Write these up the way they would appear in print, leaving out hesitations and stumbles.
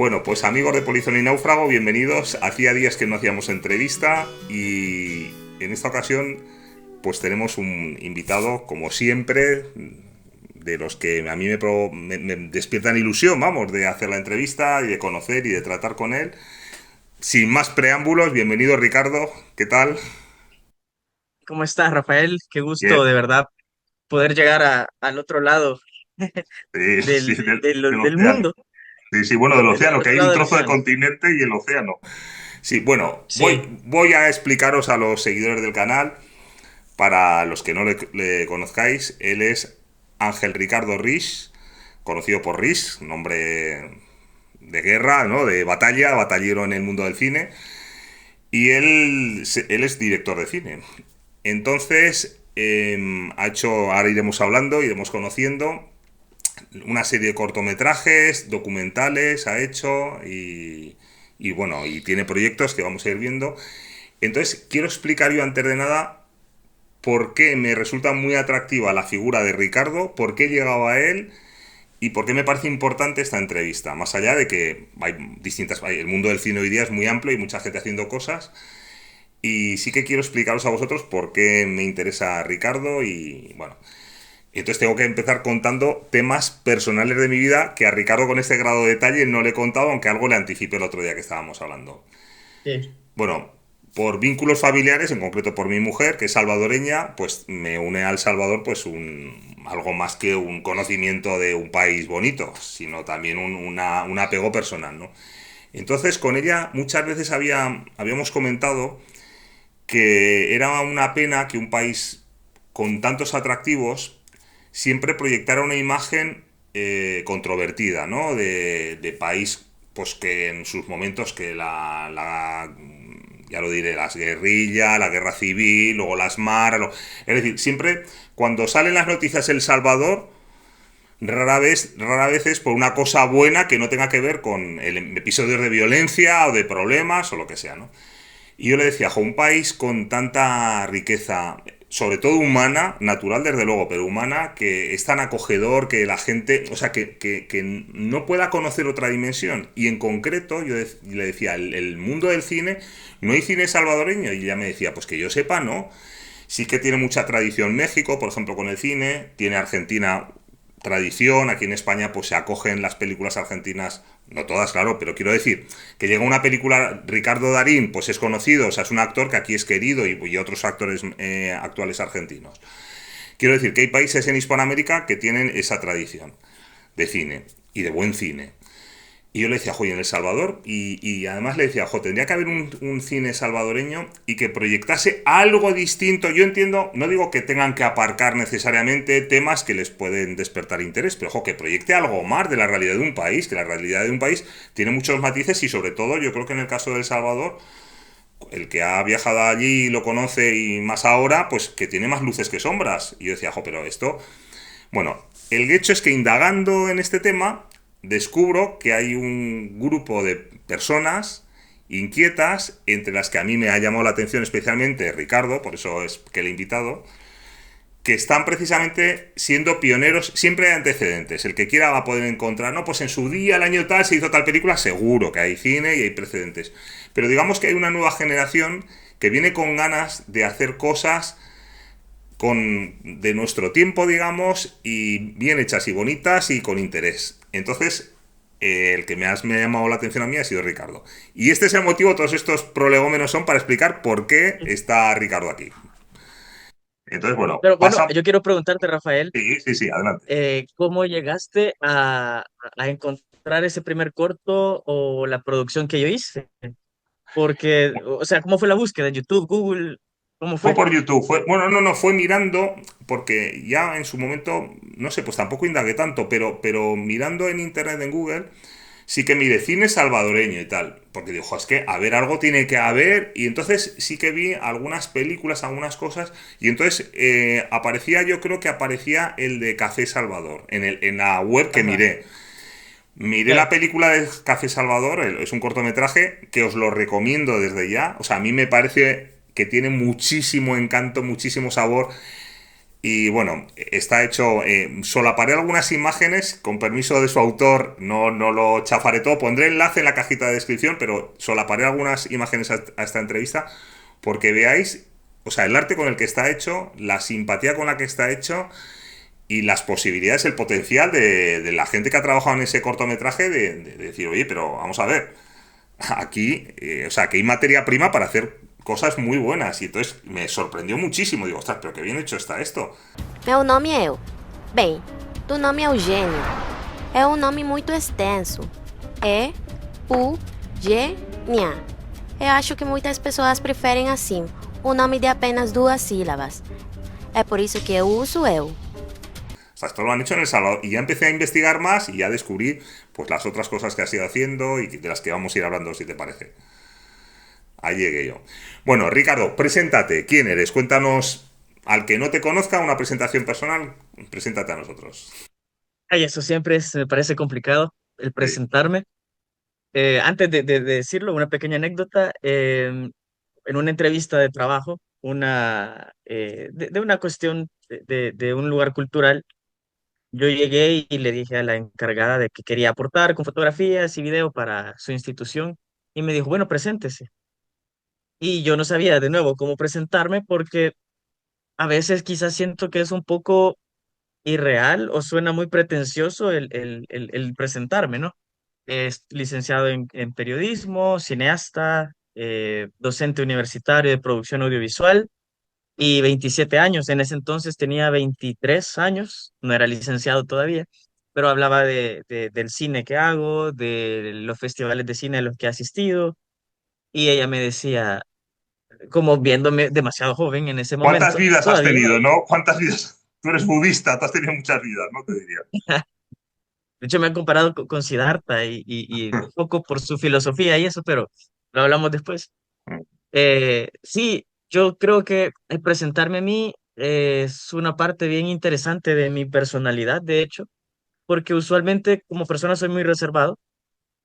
Bueno, pues amigos de Polizón y Náufrago, bienvenidos. Hacía días que no hacíamos entrevista y en esta ocasión pues tenemos un invitado, como siempre, de los que a mí me despiertan ilusión, vamos, de hacer la entrevista y de conocer y de tratar con él. Sin más preámbulos, bienvenido Ricardo, ¿qué tal? ¿Cómo estás, Rafael? Qué gusto, Bien, de verdad, poder llegar al otro lado sí, sí, del del océano. mundo, Sí, sí, bueno, del del océano, que otro hay lado un del trozo de océano. continente y el océano. Sí, bueno, Sí, voy a explicaros a los seguidores del canal. Para los que no le conozcáis, él es Ángel Ricardo Risch, conocido por Risch, nombre de guerra, ¿no? De batalla, batallero en el mundo del cine. Y él es director de cine. Entonces, ha hecho, ahora iremos hablando, iremos conociendo, una serie de cortometrajes, documentales, ha hecho y bueno, y tiene proyectos que vamos a ir viendo. Entonces, quiero explicar yo antes de nada por qué me resulta muy atractiva la figura de Ricardo, por qué he llegado a él y por qué me parece importante esta entrevista. Más allá de que el mundo del cine hoy día es muy amplio y mucha gente haciendo cosas. Y sí que quiero explicaros a vosotros por qué me interesa Ricardo y bueno. Entonces tengo que empezar contando temas personales de mi vida que a Ricardo con este grado de detalle no le he contado, aunque algo le anticipé el otro día que estábamos hablando. sí. Bueno, por vínculos familiares, en concreto por mi mujer, que es salvadoreña, pues me une al Salvador pues algo más que un conocimiento de un país bonito, sino también un apego personal, ¿no? Entonces con ella muchas veces habíamos comentado que era una pena que un país con tantos atractivos siempre proyectara una imagen controvertida, ¿no? De país, pues que en sus momentos que ya lo diré, las guerrillas, la guerra civil, luego las maras, es decir, siempre cuando salen las noticias El Salvador, rara vez es por una cosa buena que no tenga que ver con episodios de violencia o de problemas o lo que sea, ¿no? Y yo le decía, un país con tanta riqueza, sobre todo humana, natural desde luego, pero humana, que es tan acogedor que la gente, o sea, que no pueda conocer otra dimensión. Y en concreto, le decía, el mundo del cine, no hay cine salvadoreño. Y ella me decía, pues que yo sepa, no. Sí que tiene mucha tradición México, por ejemplo, con el cine, tiene Argentina tradición, aquí en España pues se acogen las películas argentinas, no todas, claro, pero quiero decir, que llega una película, Ricardo Darín, pues es conocido, o sea, es un actor que aquí es querido y otros actores actuales argentinos. Quiero decir que hay países en Hispanoamérica que tienen esa tradición de cine y de buen cine. Y yo le decía, en El Salvador, y además le decía, tendría que haber un cine salvadoreño y que proyectase algo distinto. Yo entiendo, no digo que tengan que aparcar necesariamente temas que les pueden despertar interés, pero que proyecte algo más de la realidad de un país, que la realidad de un país tiene muchos matices y sobre todo yo creo que en el caso de El Salvador, el que ha viajado allí lo conoce y más ahora, pues que tiene más luces que sombras. Y yo decía, pero esto bueno, el hecho es que indagando en este tema, descubro que hay un grupo de personas inquietas, entre las que a mí me ha llamado la atención especialmente Ricardo, por eso es que le he invitado, que están precisamente siendo pioneros, siempre hay antecedentes, el que quiera va a poder encontrar, no, pues en su día, el año tal, se hizo tal película, seguro que hay cine y hay precedentes, pero digamos que hay una nueva generación que viene con ganas de hacer cosas de nuestro tiempo, digamos, y bien hechas y bonitas y con interés. Entonces, el que me ha llamado la atención a mí ha sido Ricardo. Y este es el motivo, todos estos prolegómenos son para explicar por qué está Ricardo aquí. Entonces, bueno, Pero bueno, pasa... yo quiero preguntarte, Rafael, Sí, sí, sí, adelante. ¿cómo llegaste a encontrar ese primer corto o la producción que yo hice? Porque, o sea, ¿cómo fue la búsqueda? ¿En YouTube, Google? ¿Cómo Fue fue? por YouTube, bueno, no, fue mirando, porque ya en su momento, no sé, pues tampoco indagué tanto, pero mirando en internet, en Google, sí que miré cine salvadoreño y tal, porque dijo, es que a ver, algo tiene que haber, y entonces sí que vi algunas películas, algunas cosas, y entonces aparecía, yo creo que aparecía el de Café Salvador, en la web que Ajá, miré. Miré la claro. película de Café Salvador, es un cortometraje que os lo recomiendo desde ya, o sea, a mí me parece que tiene muchísimo encanto, muchísimo sabor, Y bueno, está hecho, solaparé algunas imágenes, con permiso de su autor, no lo chafaré todo, pondré enlace en la cajita de descripción, pero solaparé algunas imágenes a esta entrevista, porque veáis, o sea, el arte con el que está hecho, la simpatía con la que está hecho y las posibilidades, el potencial de la gente que ha trabajado en ese cortometraje de decir, oye, pero vamos a ver, aquí, o sea, que hay materia prima para hacer cosas muy buenas. Y entonces me sorprendió muchísimo. Digo, ostras, pero qué bien hecho está esto. Meu nome é Eu. Bem, do nome Eugênio. É um nome muito extenso. E-U-G-N-A. Eu acho que muitas pessoas preferem assim, o nome de apenas duas sílabas. É por isso que eu uso eu. O sea, esto lo han hecho en El Salvador. Y ya empecé a investigar más y ya descubrí pues las otras cosas que has ido haciendo y de las que vamos a ir hablando, si te parece. Ahí llegué yo. Bueno, Ricardo, preséntate. ¿Quién eres? Cuéntanos, al que no te conozca, una presentación personal. Preséntate a nosotros. Ay, eso siempre me parece complicado, el Sí. presentarme. Antes de decirlo, una pequeña anécdota. En una entrevista de trabajo, de una cuestión de un lugar cultural, yo llegué y le dije a la encargada de que quería aportar con fotografías y video para su institución y me dijo, bueno, preséntese. Y yo no sabía de nuevo cómo presentarme porque a veces quizás siento que es un poco irreal o suena muy pretencioso el presentarme, ¿no? Es licenciado en periodismo, cineasta, docente universitario de producción audiovisual y 27 años. En ese entonces tenía 23 años, no era licenciado todavía, pero hablaba del cine que hago, de los festivales de cine a los que he asistido. Y ella me decía, como viéndome demasiado joven en ese ¿Cuántas momento, vidas has todavía. tenido, no? ¿Cuántas vidas? Tú eres budista, tú has tenido muchas vidas, ¿no? Te diría. De hecho, me han comparado con Siddhartha y un poco por su filosofía y eso, pero lo hablamos después. Sí, yo creo que el presentarme a mí es una parte bien interesante de mi personalidad, de hecho, porque usualmente como persona soy muy reservado,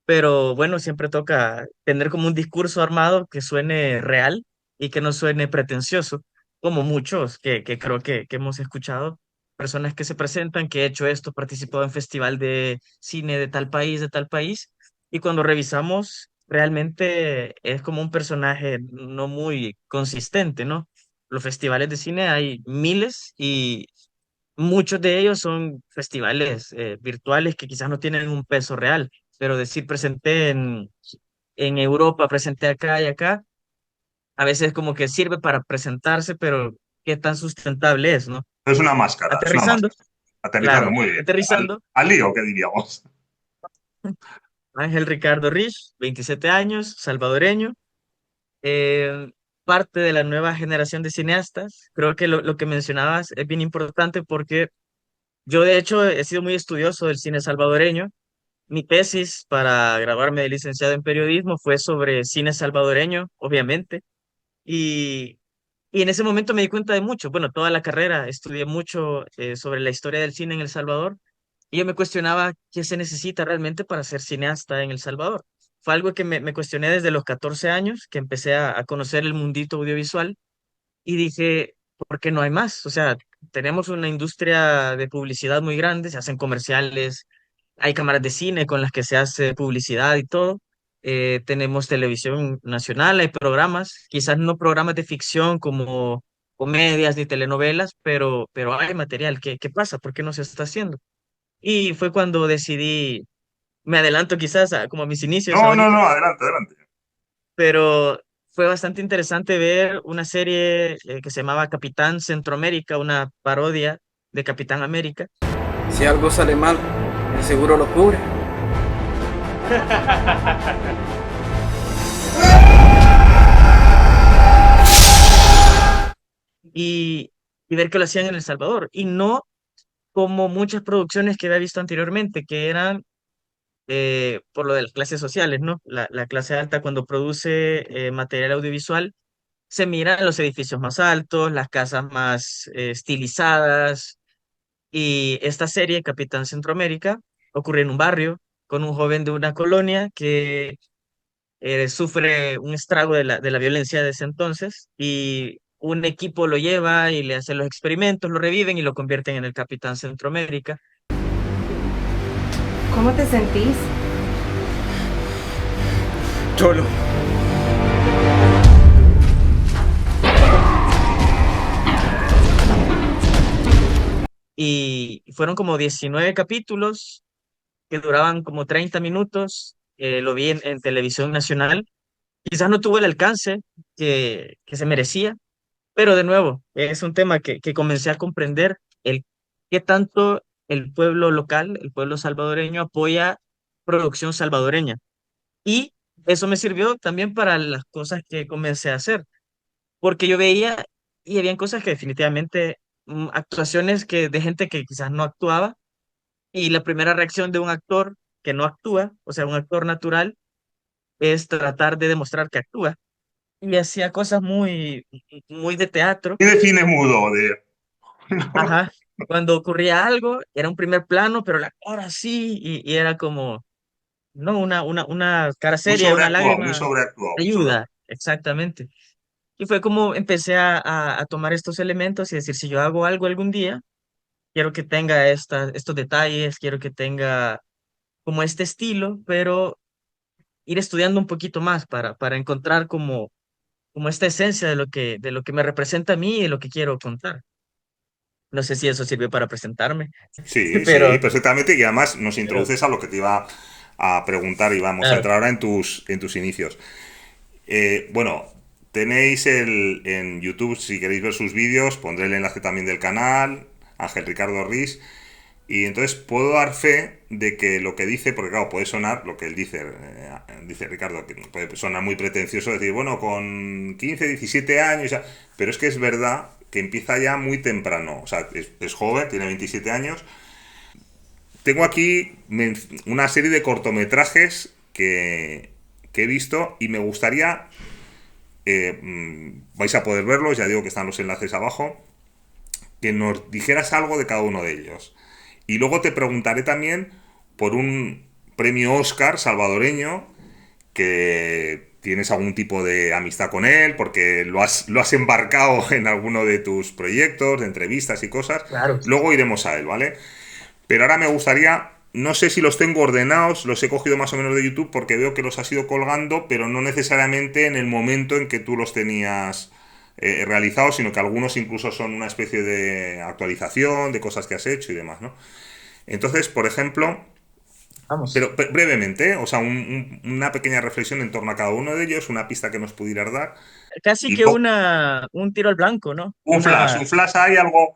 pero bueno, siempre toca tener como un discurso armado que suene real y que no suene pretencioso, como muchos que creo que hemos escuchado, personas que se presentan, que he hecho esto, participado en festival de cine de tal país, y cuando revisamos, realmente es como un personaje no muy consistente, ¿no? Los festivales de cine hay miles y muchos de ellos son festivales virtuales que quizás no tienen un peso real, pero decir presenté en Europa, presenté acá y acá, a veces como que sirve para presentarse, pero qué tan sustentable es, ¿no? Es una máscara, es una Aterrizando, máscara. Aterrizando, claro, muy bien. aterrizando, Al lío, que diríamos. Ángel Ricardo Rich, 27 años, salvadoreño, eh, parte de la nueva generación de cineastas. Creo que lo que mencionabas es bien importante porque yo de hecho he sido muy estudioso del cine salvadoreño. Mi tesis para graduarme de licenciado en periodismo fue sobre cine salvadoreño, obviamente, y, y en ese momento me di cuenta de mucho. Bueno, toda la carrera estudié mucho sobre la historia del cine en El Salvador y yo me cuestionaba qué se necesita realmente para ser cineasta en El Salvador. Fue algo que me cuestioné desde los 14 años, que empecé a conocer el mundito audiovisual y dije, ¿por qué no hay más? O sea, tenemos una industria de publicidad muy grande, se hacen comerciales, hay cámaras de cine con las que se hace publicidad y todo. Tenemos televisión nacional, hay programas, quizás no programas de ficción como comedias ni telenovelas, pero hay material. ¿Qué pasa? ¿Por qué no se está haciendo? Y fue cuando decidí, me adelanto quizás como a mis inicios No, no, ahorita, no, adelante, adelante. pero fue bastante interesante ver una serie que se llamaba Capitán Centroamérica, una parodia de Capitán América. Si algo sale mal, el seguro lo cubre. y, y ver que lo hacían en El Salvador. Y no como muchas producciones que había visto anteriormente, que eran por lo de las clases sociales, ¿no? La clase alta cuando produce material audiovisual se mira en los edificios más altos, las casas más estilizadas. Y esta serie, Capitán Centroamérica, ocurre en un barrio con un joven de una colonia que sufre un estrago de la violencia de ese entonces y un equipo lo lleva y le hace los experimentos, lo reviven y lo convierten en el Capitán Centroamérica. ¿Cómo te sentís? Cholo. Y fueron como 19 capítulos que duraban como 30 minutos. Lo vi en televisión nacional. Quizás no tuvo el alcance que se merecía, pero de nuevo, es un tema que comencé a comprender el qué tanto el pueblo local, el pueblo salvadoreño, apoya producción salvadoreña. Y eso me sirvió también para las cosas que comencé a hacer, porque yo veía y habían cosas que definitivamente, actuaciones de gente que quizás no actuaba, y la primera reacción de un actor que no actúa, o sea, un actor natural, es tratar de demostrar que actúa. Y hacía cosas muy de teatro. Y de cine mudo, de... Ajá. Cuando ocurría algo, era un primer plano, pero la cara sí, y era como, no, una cara Muy seria, una sobreactuado, muy lágrima sobreactuado, muy ayuda, sobreactuado. exactamente. Y fue como empecé a tomar estos elementos y decir, si yo hago algo algún día, quiero que tenga estos detalles, quiero que tenga como este estilo, pero ir estudiando un poquito más para encontrar como esta esencia de lo que me representa a mí y de lo que quiero contar. No sé si eso sirvió para presentarme, Sí, sí, pero perfectamente. Y además nos pero, introduces a lo que te iba a preguntar y vamos a claro, entrar ahora en tus inicios. Bueno, tenéis en YouTube, si queréis ver sus vídeos, pondré el enlace también del canal, Ángel Ricardo Riz. Y entonces puedo dar fe de que lo que dice, porque claro, puede sonar lo que él dice, dice Ricardo, que puede sonar muy pretencioso decir, bueno, con 15 17 años, ya, pero es que es verdad que empieza ya muy temprano, o sea, es joven, tiene 27 años. Tengo aquí una serie de cortometrajes que he visto y me gustaría, vais a poder verlos, ya digo que están los enlaces abajo, que nos dijeras algo de cada uno de ellos. Y luego te preguntaré también por un premio Oscar salvadoreño que tienes algún tipo de amistad con él, porque lo has embarcado en alguno de tus proyectos, de entrevistas y cosas. claro. Luego iremos a él, ¿vale? Pero ahora me gustaría, no sé si los tengo ordenados, los he cogido más o menos de YouTube porque veo que los has ido colgando, pero no necesariamente en el momento en que tú los tenías realizados, sino que algunos incluso son una especie de actualización de cosas que has hecho y demás, ¿no? Entonces, por ejemplo, Vamos. pero brevemente, ¿eh? O sea, una pequeña reflexión en torno a cada uno de ellos, una pista que nos pudieras dar. Casi Y que luego, un tiro al blanco, ¿no? Una, un flash hay algo.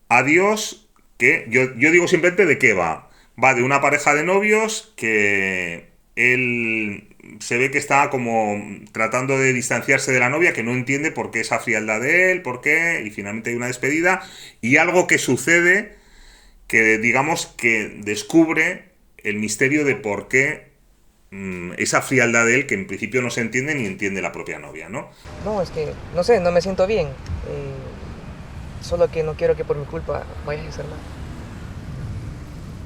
Adiós, que yo digo simplemente de qué va. Va de una pareja de novios que él se ve que está como tratando de distanciarse de la novia, que no entiende por qué esa frialdad de él, por qué, y finalmente hay una despedida, y algo que sucede que digamos que descubre el misterio de por qué esa frialdad de él, que en principio no se entiende ni entiende la propia novia, ¿no? No, es que, no sé, no me siento bien. Solo que no quiero que por mi culpa vayas a hacer mal.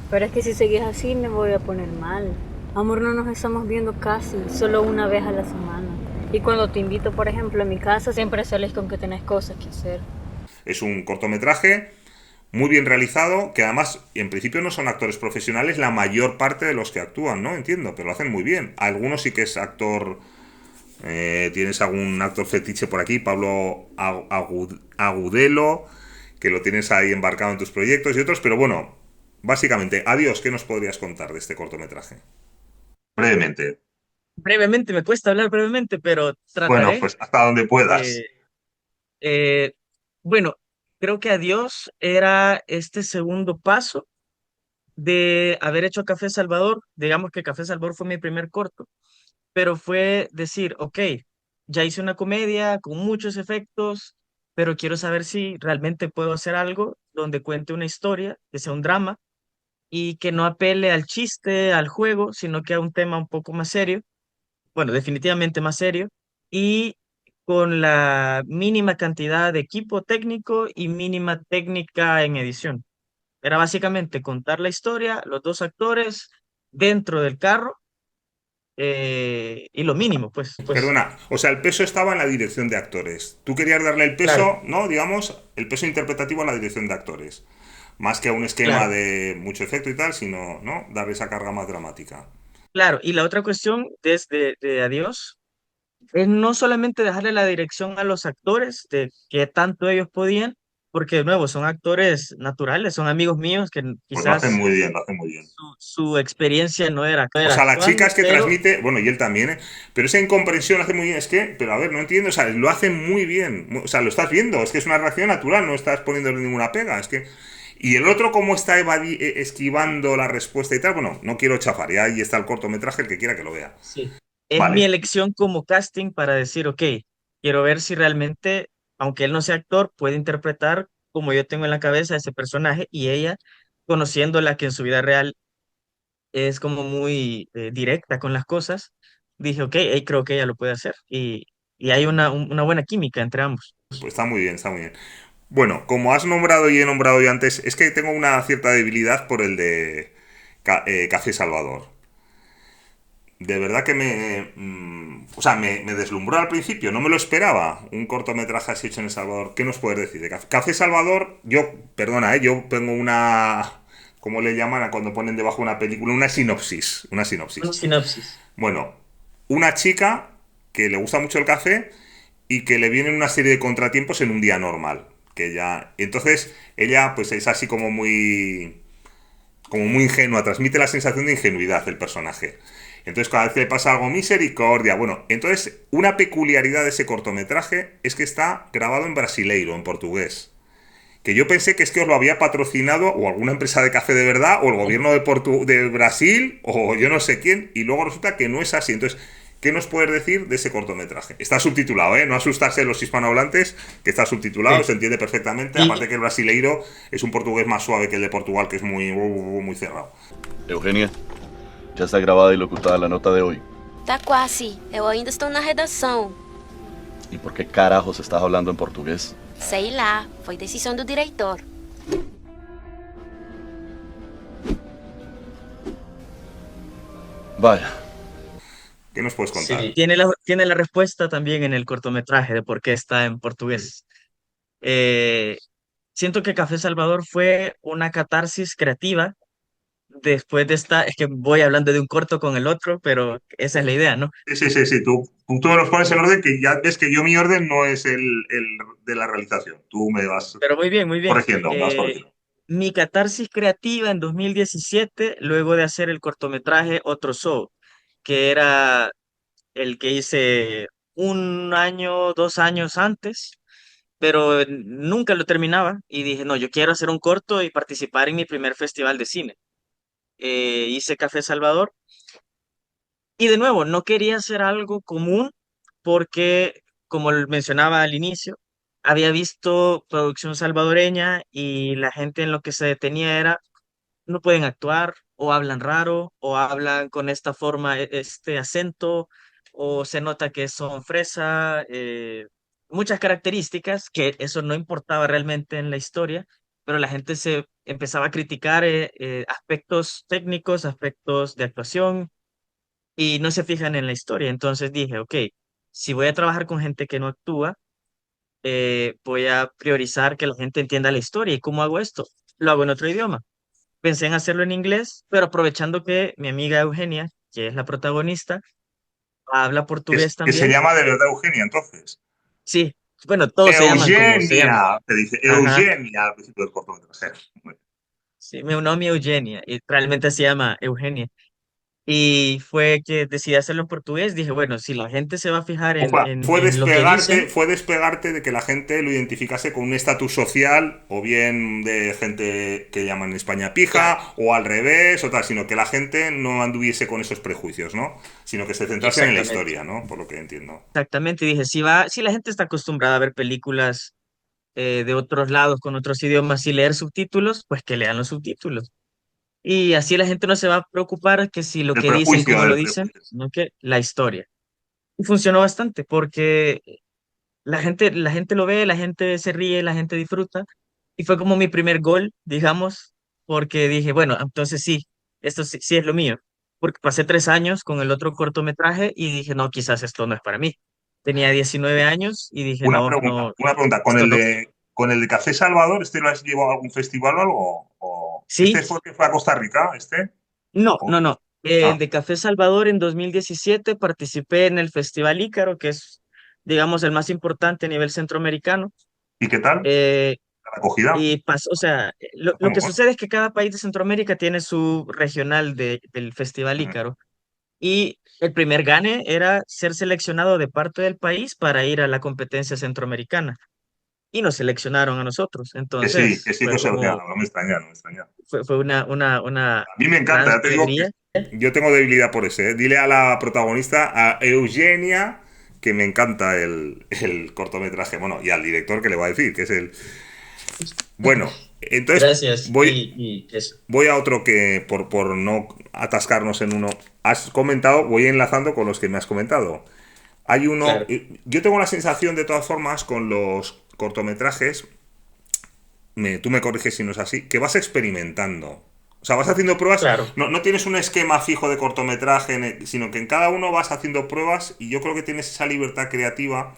Pero es que si seguís así me voy a poner mal. Amor, no nos estamos viendo casi, solo una vez a la semana. Y cuando te invito, por ejemplo, a mi casa, siempre sales con que tenés cosas que hacer. Es un cortometraje muy bien realizado, que además en principio no son actores profesionales la mayor parte de los que actúan, ¿no? Entiendo, pero lo hacen muy bien. Algunos sí que es actor, tienes algún actor fetiche por aquí, Pablo Agudelo, que lo tienes ahí embarcado en tus proyectos y otros, pero bueno, básicamente, adiós, ¿qué nos podrías contar de este cortometraje? Brevemente. brevemente, me cuesta hablar brevemente, pero Bueno, trataré. pues hasta donde Eh, puedas. eh, bueno, creo que Adiós era este segundo paso de haber hecho Café Salvador. Digamos que Café Salvador fue mi primer corto, pero fue decir, ok, ya hice una comedia con muchos efectos, pero quiero saber si realmente puedo hacer algo donde cuente una historia, que sea un drama, y que no apele al chiste, al juego, sino que a un tema un poco más serio, bueno, definitivamente más serio, y con la mínima cantidad de equipo técnico y mínima técnica en edición. Era básicamente contar la historia, los dos actores dentro del carro y lo mínimo, pues, Perdona, o sea, el peso estaba en la dirección de actores. Tú querías darle el claro, peso, ¿no? Digamos, el peso interpretativo a la dirección de actores. Más que a un esquema claro, de mucho efecto y tal, sino, ¿no? Darle esa carga más dramática. claro. Y la otra cuestión desde de Adiós es no solamente dejarle la dirección a los actores de qué tanto ellos podían, porque de nuevo son actores naturales, son amigos míos que Pues lo hacen quizás muy bien, lo hacen muy bien. su experiencia no era, no O era sea, la chica actuando, es que pero transmite, bueno, y él también, ¿eh? Pero esa incomprensión lo hace muy bien. Es que, pero a ver, no entiendo, o sea, lo hacen muy bien. O sea, lo estás viendo, es que es una reacción natural, no estás poniéndole ninguna pega. Es que. Y el otro, cómo está esquivando la respuesta y tal, bueno, no quiero chafar, ya ahí está el cortometraje, el que quiera que lo vea. sí, es mi Vale. elección como casting para decir, ok, quiero ver si realmente, aunque él no sea actor, puede interpretar como yo tengo en la cabeza ese personaje y ella, conociéndola que en su vida real es como muy directa con las cosas, dije, ok, creo que ella lo puede hacer y hay una buena química entre ambos. Pues está muy bien, está muy bien. Bueno, como has nombrado y he nombrado yo antes, es que tengo una cierta debilidad por el de Café Salvador. De verdad que o sea, me deslumbró al principio, no me lo esperaba. Un cortometraje así hecho en El Salvador. ¿Qué nos puedes decir de Café Salvador? Yo, perdona, yo tengo una. ¿Cómo le llaman a cuando ponen debajo una película? Una sinopsis. Una Una sinopsis. sinopsis. Bueno, una chica que le gusta mucho el café y que le vienen una serie de contratiempos en un día normal. Que ya. Entonces, ella, pues es así como muy. Como muy ingenua, transmite la sensación de ingenuidad el personaje. Entonces, cada vez que le pasa algo, misericordia. Bueno, entonces, una peculiaridad de ese cortometraje es que está grabado en brasileiro, en portugués. Que yo pensé que es que os lo había patrocinado o alguna empresa de café de verdad, o el gobierno de Brasil, o yo no sé quién, y luego resulta que no es así. Entonces, ¿qué nos puedes decir de ese cortometraje? Está subtitulado, ¿eh? No asustarse los hispanohablantes, que está subtitulado, Sí. se entiende perfectamente. Aparte Y que el brasileiro es un portugués más suave que el de Portugal, que es muy cerrado. Eugenia, ya está grabada y locutada la nota de hoy. Tá quase. Eu ainda estou na redação. ¿Y por qué carajos estás hablando en portugués? Sei lá, foi decisão do diretor. Vaya, ¿Qué nos puedes contar? sí, tiene la respuesta también en el cortometraje de por qué está en portugués. Eh, Siento que Café Salvador fue una catarsis creativa después de esta, es que voy hablando de un corto con el otro, pero esa es la idea, ¿no? Sí. Tú me los pones en orden que ya ves que yo mi orden no es el de la realización. Tú me vas Pero muy bien, muy bien. corrigiendo, me vas corrigiendo. Mi catarsis creativa en 2017, luego de hacer el cortometraje Otro Show, que era el que hice un año, 2 años antes, pero nunca lo terminaba y dije, no, yo quiero hacer un corto y participar en mi primer festival de cine. Hice Café Salvador y de nuevo, no quería hacer algo común porque, como mencionaba al inicio, había visto producción salvadoreña y la gente en lo que se detenía era, no pueden actuar o hablan raro o hablan con esta forma, este acento o se nota que son fresa, muchas características que eso no importaba realmente en la historia, pero la gente se empezaba a criticar aspectos técnicos, aspectos de actuación y no se fijan en la historia. Entonces dije, ok, si voy a trabajar con gente que no actúa, voy a priorizar que la gente entienda la historia. ¿Y cómo hago esto? Lo hago en otro idioma. Pensé en hacerlo en inglés, pero aprovechando que mi amiga Eugenia, que es la protagonista, habla portugués Que se también. llama de verdad Eugenia, entonces. Sí, bueno, todos se llaman como se llaman. Eugenia. Te dice Ajá, Eugenia al principio del cortometraje. sí, mi nombre es Eugenia y realmente se llama Eugenia. Y fue que decidí hacerlo en portugués. Dije, bueno, si la gente se va a fijar Opa, en lo que dicen, fue despegarte de que la gente lo identificase con un estatus social, o bien de gente que llaman en España claro, pija, o al revés, o tal, sino que la gente no anduviese con esos prejuicios, ¿no? Sino que se centrase en la exactamente, historia, ¿no? Por lo que entiendo. exactamente. Y dije, si la gente está acostumbrada a ver películas de otros lados con otros idiomas y leer subtítulos, pues que lean los subtítulos. Y así la gente no se va a preocupar que si lo que dicen, cómo lo El dicen, prejuicio. sino que la historia. Y funcionó bastante porque la gente lo ve, la gente se ríe, la gente disfruta. Y fue como mi primer gol, digamos, porque dije, bueno, entonces sí, esto sí, sí es lo mío. porque pasé 3 años con el otro cortometraje y dije, no, quizás esto no es para mí. Tenía 19 años y dije, no, no, Una pregunta, esto no. con el de Café Salvador, ¿este lo has llevado a algún festival o algo? ¿O Sí, este fue el que fue a Costa Rica, este? no, ¿O- no, no. El ah, de Café Salvador en 2017 participé en el Festival Ícaro, que es, digamos, el más importante a nivel centroamericano. ¿y qué tal? Eh, ¿La acogida? y pasó, o sea, lo ¿Cómo que va? sucede es que cada país de Centroamérica tiene su regional del Festival Mm. Ícaro. Y el primer gane era ser seleccionado de parte del país para ir a la competencia centroamericana. Y nos seleccionaron a nosotros. Que Entonces sí que fue os como, seleccionaron, no me extraña, no me extraña. fue una A mí me gran encanta, ya te digo que alegría. yo tengo debilidad por ese, ¿eh? Dile a la protagonista, a Eugenia, que me encanta el cortometraje. Bueno, y al director que le va a decir, que es el... Bueno, entonces Gracias. Y eso. voy a otro que, por no atascarnos en uno, has comentado, voy enlazando con los que me has comentado. Hay uno, Claro, yo tengo la sensación de todas formas con los cortometrajes, tú me corriges si no es así, que vas experimentando. O sea, vas haciendo pruebas, claro, no tienes un esquema fijo de cortometraje, sino que en cada uno vas haciendo pruebas y yo creo que tienes esa libertad creativa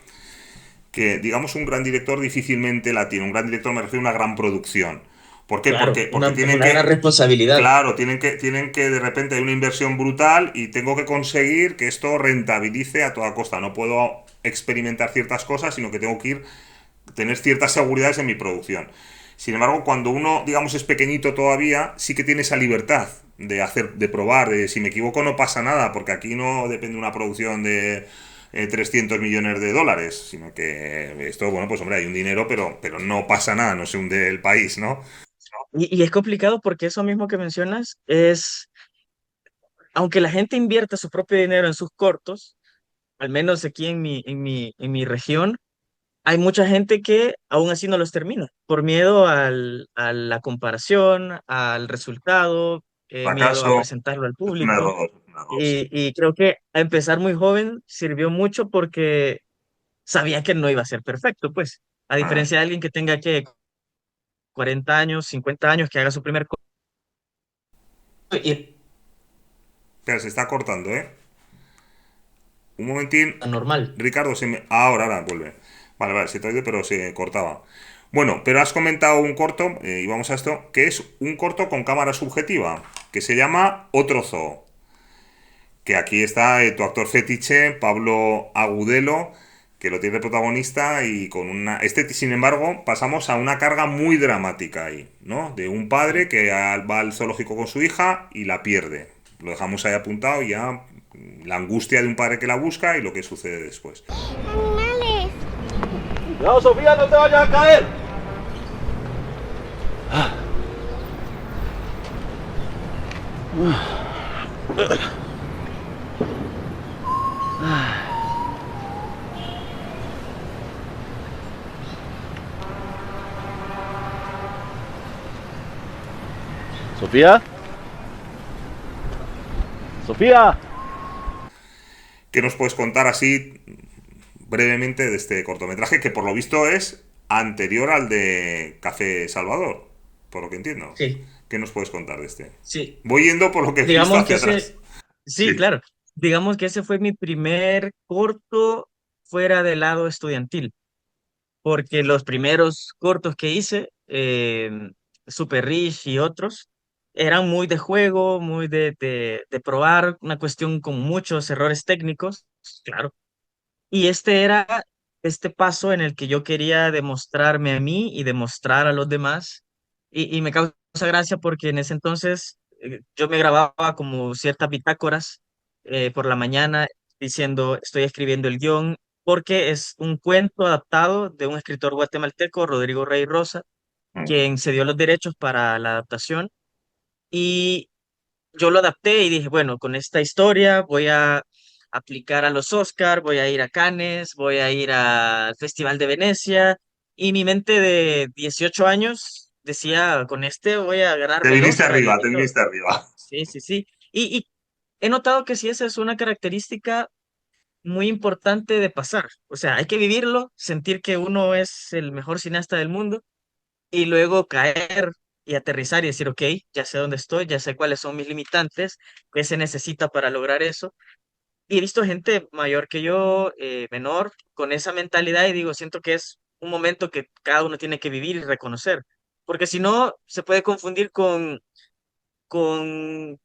que, digamos, un gran director difícilmente la tiene. Un gran director me refiero a una gran producción. ¿Por qué? claro. Porque Es tienen una gran que, responsabilidad. claro, tienen que de repente hay una inversión brutal y tengo que conseguir que esto rentabilice a toda costa. No puedo experimentar ciertas cosas, sino que tengo que tener ciertas seguridades en mi producción. Sin embargo, cuando uno, digamos, es pequeñito todavía, sí que tiene esa libertad de hacer, de probar, de si me equivoco no pasa nada, porque aquí no depende una producción de 300 millones de dólares, sino que esto, bueno, pues hombre, hay un dinero, pero no pasa nada, no se hunde el país, ¿no? Y es complicado porque eso mismo que mencionas es, aunque la gente invierta su propio dinero en sus cortos, al menos aquí en mi región, hay mucha gente que aún así no los termina, por miedo a la comparación, al resultado, miedo a Fracaso presentarlo al es un público. error, es un error, sí. Y creo que a empezar muy joven sirvió mucho porque sabía que no iba a ser perfecto, pues, a Ah, diferencia de alguien que tenga que 40 años, 50 años, que haga su primer corto y espera, se está cortando, ¿eh? Un momentín. normal. Ricardo, ahora vuelve. Vale, vale, se te ha ido, pero se cortaba. Bueno, pero has comentado un corto, y vamos a esto, que es un corto con cámara subjetiva, que se llama Otro Zoo. Que aquí está tu actor fetiche, Pablo Agudelo, que lo tiene de protagonista y con una... sin embargo, pasamos a una carga muy dramática ahí, ¿no? De un padre que va al zoológico con su hija y la pierde. Lo dejamos ahí apuntado y ya la angustia de un padre que la busca y lo que sucede después. Animales. ¡Cuidado, Sofía, no te vayas a caer! ¿Sofía? ¡Sofía! ¿Qué nos puedes contar así brevemente de este cortometraje que por lo visto es anterior al de Café Salvador, por lo que entiendo? Sí, ¿Qué nos puedes contar de este? sí. Voy yendo por lo que he visto Digamos que hacia ese, atrás. sí, Sí. claro. Digamos que ese fue mi primer corto fuera del lado estudiantil, porque los primeros cortos que hice, Super Rich y otros, eran muy de juego, muy de probar, una cuestión con muchos errores técnicos, claro. Y este era este paso en el que yo quería demostrarme a mí y demostrar a los demás. Y me causa gracia porque en ese entonces yo me grababa como ciertas bitácoras por la mañana diciendo estoy escribiendo el guión porque es un cuento adaptado de un escritor guatemalteco, Rodrigo Rey Rosa, quien cedió los derechos para la adaptación. Y yo lo adapté y dije, bueno, con esta historia voy a aplicar a los Oscar, voy a ir a Cannes, voy a ir al Festival de Venecia. Y mi mente de 18 años decía, con este voy a Te ganarme el viniste Oscar arriba, y te todo. viniste arriba. Sí, sí, sí. Y he notado que sí, esa es una característica muy importante de pasar. O sea, hay que vivirlo, sentir que uno es el mejor cineasta del mundo y luego caer y aterrizar y decir, ok, ya sé dónde estoy, ya sé cuáles son mis limitantes, qué se necesita para lograr eso. Y he visto gente mayor que yo, menor, con esa mentalidad y digo, siento que es un momento que cada uno tiene que vivir y reconocer, porque si no, se puede confundir con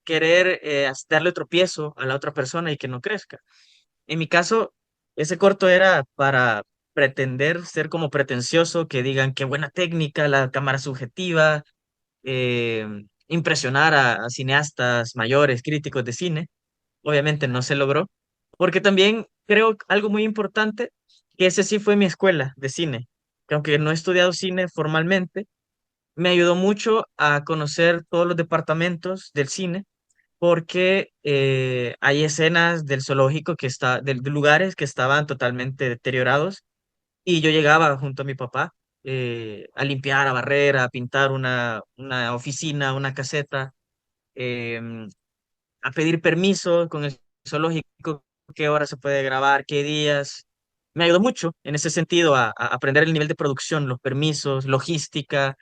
querer darle tropiezo a la otra persona y que no crezca. En mi caso, ese corto era para pretender ser como pretencioso, que digan qué buena técnica, la cámara subjetiva, eh, impresionar a cineastas mayores, críticos de cine. Obviamente no se logró, porque también creo algo muy importante, que ese sí fue mi escuela de cine, que aunque no he estudiado cine formalmente, me ayudó mucho a conocer todos los departamentos del cine porque hay escenas del zoológico de lugares que estaban totalmente deteriorados y yo llegaba junto a mi papá a limpiar, a barrer, a pintar una oficina, una caseta, em, a pedir permiso con el zoológico, qué hora se puede grabar, qué días. Me ayudó mucho en ese sentido a aprender el nivel de producción, los permisos, logística,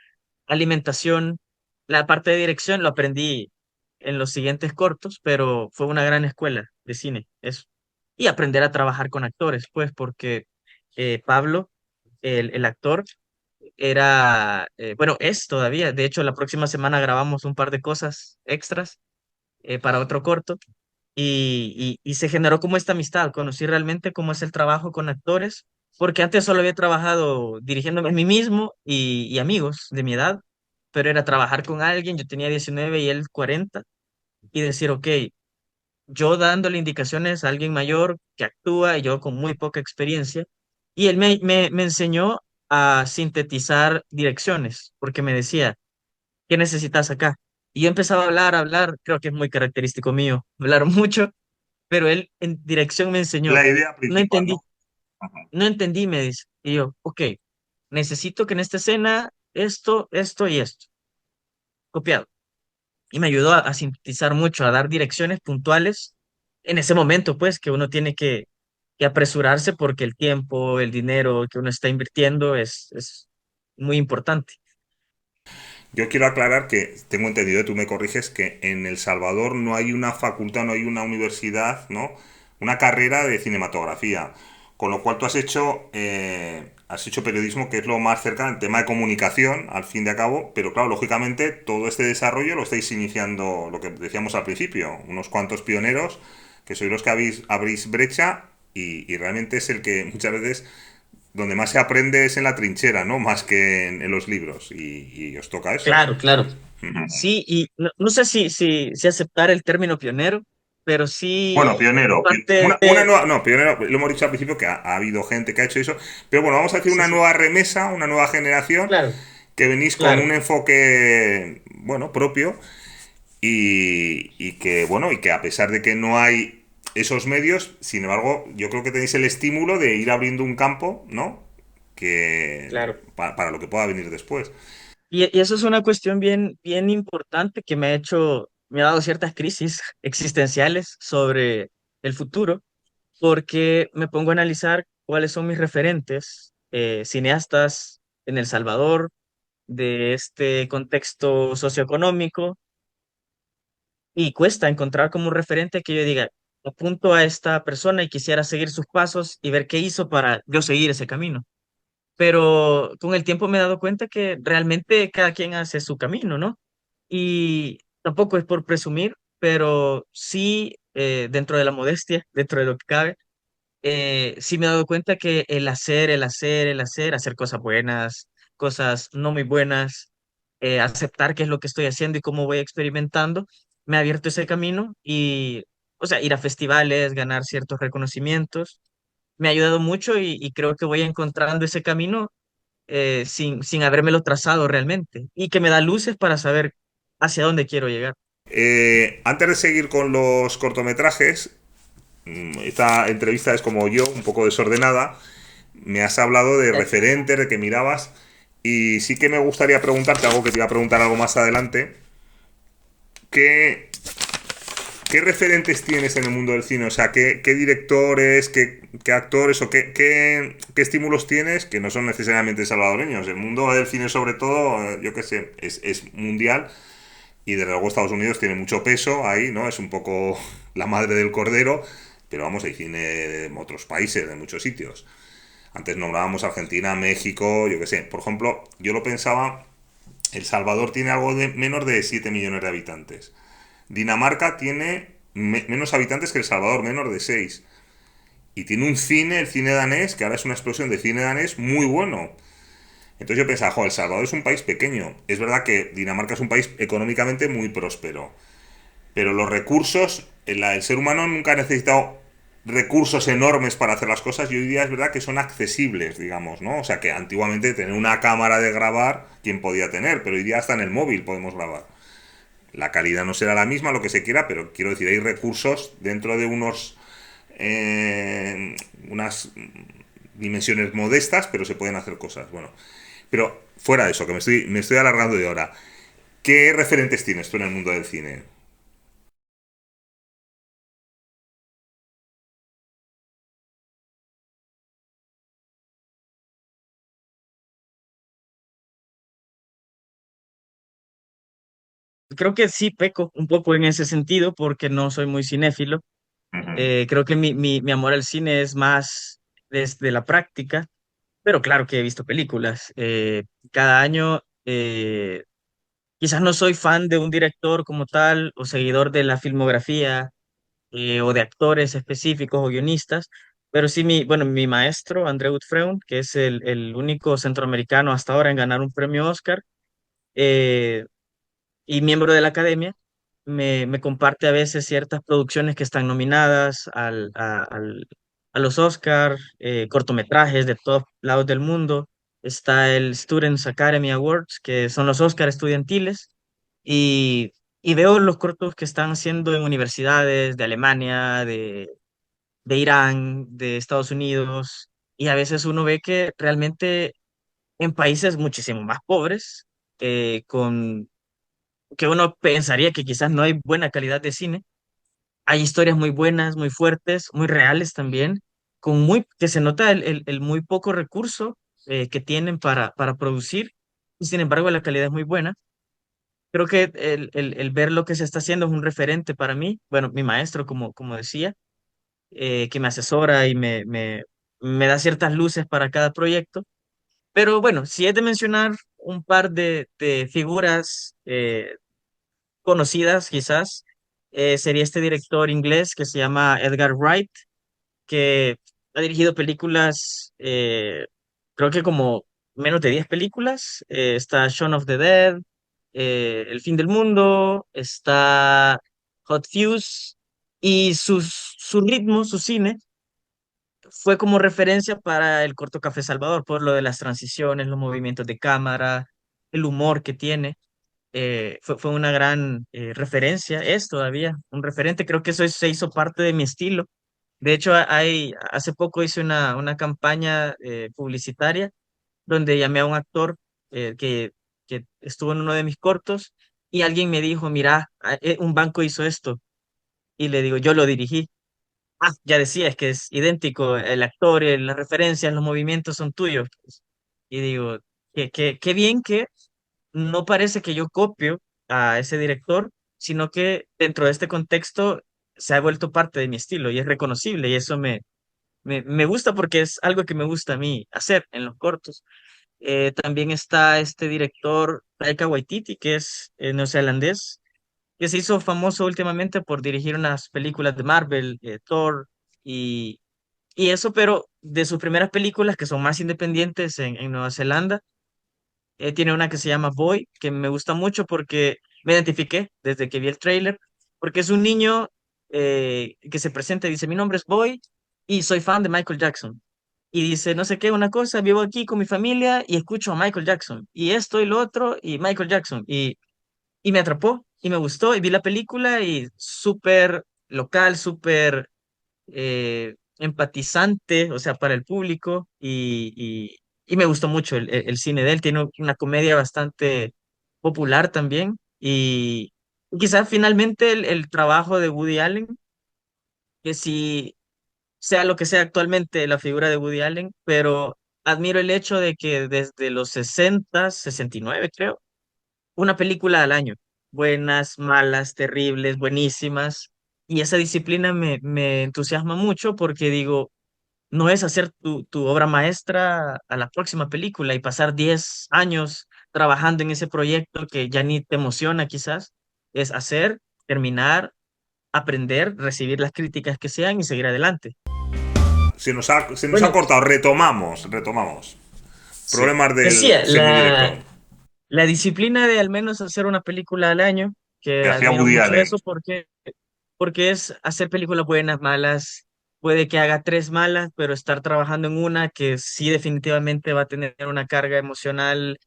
alimentación. La parte de dirección lo aprendí en los siguientes cortos, pero fue una gran escuela de cine, eso. Y aprender a trabajar con actores, pues, porque Pablo, el actor, bueno, es todavía. De hecho, la próxima semana grabamos un par de cosas extras para otro corto y se generó como esta amistad. Conocí realmente cómo es el trabajo con actores, porque antes solo había trabajado dirigiéndome a mí mismo y amigos de mi edad, pero era trabajar con alguien, yo tenía 19 y él 40, y decir, ok, yo dándole indicaciones a alguien mayor que actúa y yo con muy poca experiencia, y él me enseñó a sintetizar direcciones, porque me decía, ¿qué necesitas acá? Y yo empezaba a hablar, creo que es muy característico mío, hablar mucho, pero él en dirección me enseñó, La idea no principal, entendí, ¿no? Ajá. no entendí, me dice. Y yo, ok, necesito que en esta escena esto y esto, copiado. Y me ayudó a sintetizar mucho, a dar direcciones puntuales en ese momento, pues, que uno tiene que apresurarse porque el tiempo, el dinero que uno está invirtiendo es muy importante. Yo quiero aclarar que tengo entendido, tú me corriges, que en El Salvador no hay una facultad, no hay una universidad, ¿no? Una carrera de cinematografía. Con lo cual tú has hecho periodismo, que es lo más cercano, el tema de comunicación, al fin de cabo, pero claro, lógicamente todo este desarrollo lo estáis iniciando, lo que decíamos al principio, unos cuantos pioneros, que sois los que abrís brecha y realmente es el que muchas veces donde más se aprende es en la trinchera, ¿no? Más que en los libros. Y os toca eso. Claro, claro. Sí, y no sé si aceptar el término pionero, pero Bueno, sí pionero. parte Una de... nueva. No, pionero, lo hemos dicho al principio que ha habido gente que ha hecho eso. Pero bueno, vamos a decir Sí, una sí, nueva remesa, una nueva generación, claro, que venís con claro. un enfoque, bueno, propio. Y que, bueno, y que a pesar de que no hay esos medios, sin embargo, yo creo que tenéis el estímulo de ir abriendo un campo, ¿no? Que Claro. para lo que pueda venir después. Y eso es una cuestión bien importante que me ha dado ciertas crisis existenciales sobre el futuro, porque me pongo a analizar cuáles son mis referentes, cineastas en El Salvador, de este contexto socioeconómico, y cuesta encontrar como un referente que yo diga, apunto a esta persona y quisiera seguir sus pasos y ver qué hizo para yo seguir ese camino. Pero con el tiempo me he dado cuenta que realmente cada quien hace su camino, ¿no? Y tampoco es por presumir, pero sí, dentro de la modestia, dentro de lo que cabe, sí me he dado cuenta que hacer cosas buenas, cosas no muy buenas, aceptar qué es lo que estoy haciendo y cómo voy experimentando, me ha abierto ese camino y, o sea, ir a festivales, ganar ciertos reconocimientos, me ha ayudado mucho y creo que voy encontrando ese camino sin habérmelo trazado realmente y que me da luces para saber hacia dónde quiero llegar. Antes de seguir con los cortometrajes, esta entrevista es como yo, un poco desordenada. Me has hablado de referentes, de que mirabas. Y sí que me gustaría preguntarte algo que te iba a preguntar algo más adelante. Que ¿qué referentes tienes en el mundo del cine? O sea, ¿qué directores, qué actores o qué estímulos tienes que no son necesariamente salvadoreños? El mundo del cine, sobre todo, yo qué sé, es mundial y desde luego Estados Unidos tiene mucho peso ahí, ¿no? Es un poco la madre del cordero, pero vamos, hay cine de otros países, de muchos sitios. Antes nombrábamos Argentina, México, yo qué sé. Por ejemplo, yo lo pensaba, El Salvador tiene algo de menos de 7 millones de habitantes. Dinamarca tiene menos habitantes que El Salvador, menos de 6. Y tiene un cine, el cine danés, que ahora es una explosión de cine danés muy bueno. Entonces yo pensaba, jo, El Salvador es un país pequeño. Es verdad que Dinamarca es un país económicamente muy próspero. Pero los recursos, el ser humano nunca ha necesitado recursos enormes para hacer las cosas y hoy día es verdad que son accesibles, digamos, ¿no? O sea que antiguamente tener una cámara de grabar, ¿quién podía tener? Pero hoy día hasta en el móvil podemos grabar. La calidad no será la misma, lo que se quiera, pero quiero decir, hay recursos dentro de unas dimensiones modestas, pero se pueden hacer cosas. Bueno, pero fuera de eso, que me estoy alargando de hora. ¿Qué referentes tienes tú en el mundo del cine? Creo que sí peco un poco en ese sentido porque no soy muy cinéfilo. Ujú. Creo que mi amor al cine es más desde la práctica, pero claro que he visto películas. Cada año, quizás no soy fan de un director como tal o seguidor de la filmografía o de actores específicos o guionistas, pero sí bueno, mi maestro, André Freund, que es el único centroamericano hasta ahora en ganar un premio Oscar, eh, y miembro de la academia, me comparte a veces ciertas producciones que están nominadas a los Oscar, cortometrajes de todos lados del mundo. Está el Students Academy Awards, que son los Oscar estudiantiles, y veo los cortos que están haciendo en universidades de Alemania, de Irán, de Estados Unidos, y a veces uno ve que realmente en países muchísimo más pobres, con que uno pensaría que quizás no hay buena calidad de cine. Hay historias muy buenas, muy fuertes, muy reales también, que se nota el muy poco recurso que tienen para producir, y sin embargo la calidad es muy buena. Creo que el ver lo que se está haciendo es un referente para mí, bueno, mi maestro, como decía, que me asesora y me da ciertas luces para cada proyecto. Pero bueno, si es de mencionar un par de figuras conocidas quizás, sería este director inglés que se llama Edgar Wright, que ha dirigido películas, creo que como menos de 10 películas. Está Shaun of the Dead, El fin del mundo, está Hot Fuzz, y su ritmo, su cine, fue como referencia para el corto Café Salvador, por lo de las transiciones, los movimientos de cámara, el humor que tiene. Fue una gran referencia, es todavía un referente. Creo que eso se hizo parte de mi estilo. De hecho, hace poco hice una campaña publicitaria donde llamé a un actor que estuvo en uno de mis cortos, y alguien me dijo, mira, un banco hizo esto, y le digo, yo lo dirigí. Ah, ya decía, es que es idéntico, el actor, las referencias, los movimientos son tuyos. Y digo, qué bien que no parece que yo copio a ese director, sino que dentro de este contexto se ha vuelto parte de mi estilo y es reconocible, y eso me gusta porque es algo que me gusta a mí hacer en los cortos. También está este director, Taika Waititi, que es neozelandés, que se hizo famoso últimamente por dirigir unas películas de Marvel, Thor y, y eso, pero de sus primeras películas, que son más independientes en Nueva Zelanda, tiene una que se llama Boy, que me gusta mucho porque me identifiqué desde que vi el tráiler, porque es un niño que se presenta y dice, mi nombre es Boy y soy fan de Michael Jackson. Y dice, no sé qué, una cosa, vivo aquí con mi familia y escucho a Michael Jackson. Y esto y lo otro, y Michael Jackson. Y me atrapó y me gustó y vi la película y súper local, súper empatizante, o sea, para el público, y me gustó mucho el cine de él. Tiene una comedia bastante popular también, Y quizás finalmente el trabajo de Woody Allen, que sí sea lo que sea actualmente la figura de Woody Allen, pero admiro el hecho de que desde los 60, 69 creo, una película al año, buenas, malas, terribles, buenísimas, y esa disciplina me entusiasma mucho porque digo, no es hacer tu obra maestra a la próxima película y pasar 10 años trabajando en ese proyecto que ya ni te emociona quizás, es hacer, terminar, aprender, recibir las críticas que sean y seguir adelante. Se nos ha Bueno, cortado, retomamos. sí, Problemas del decía, semidirector. la disciplina de al menos hacer una película al año, Que que hacía admiro Woody mucho Allen. eso porque es hacer películas buenas, malas, puede que haga tres malas, pero estar trabajando en una que sí definitivamente va a tener una carga emocional,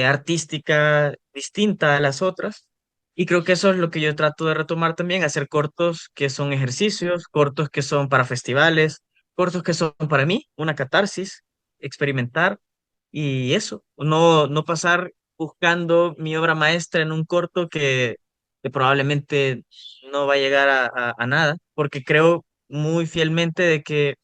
artística distinta a las otras. Y creo que eso es lo que yo trato de retomar también, hacer cortos que son ejercicios, cortos que son para festivales, cortos que son para mí, una catarsis, experimentar y eso, no pasar buscando mi obra maestra en un corto que probablemente no va a llegar a nada, porque creo muy fielmente de que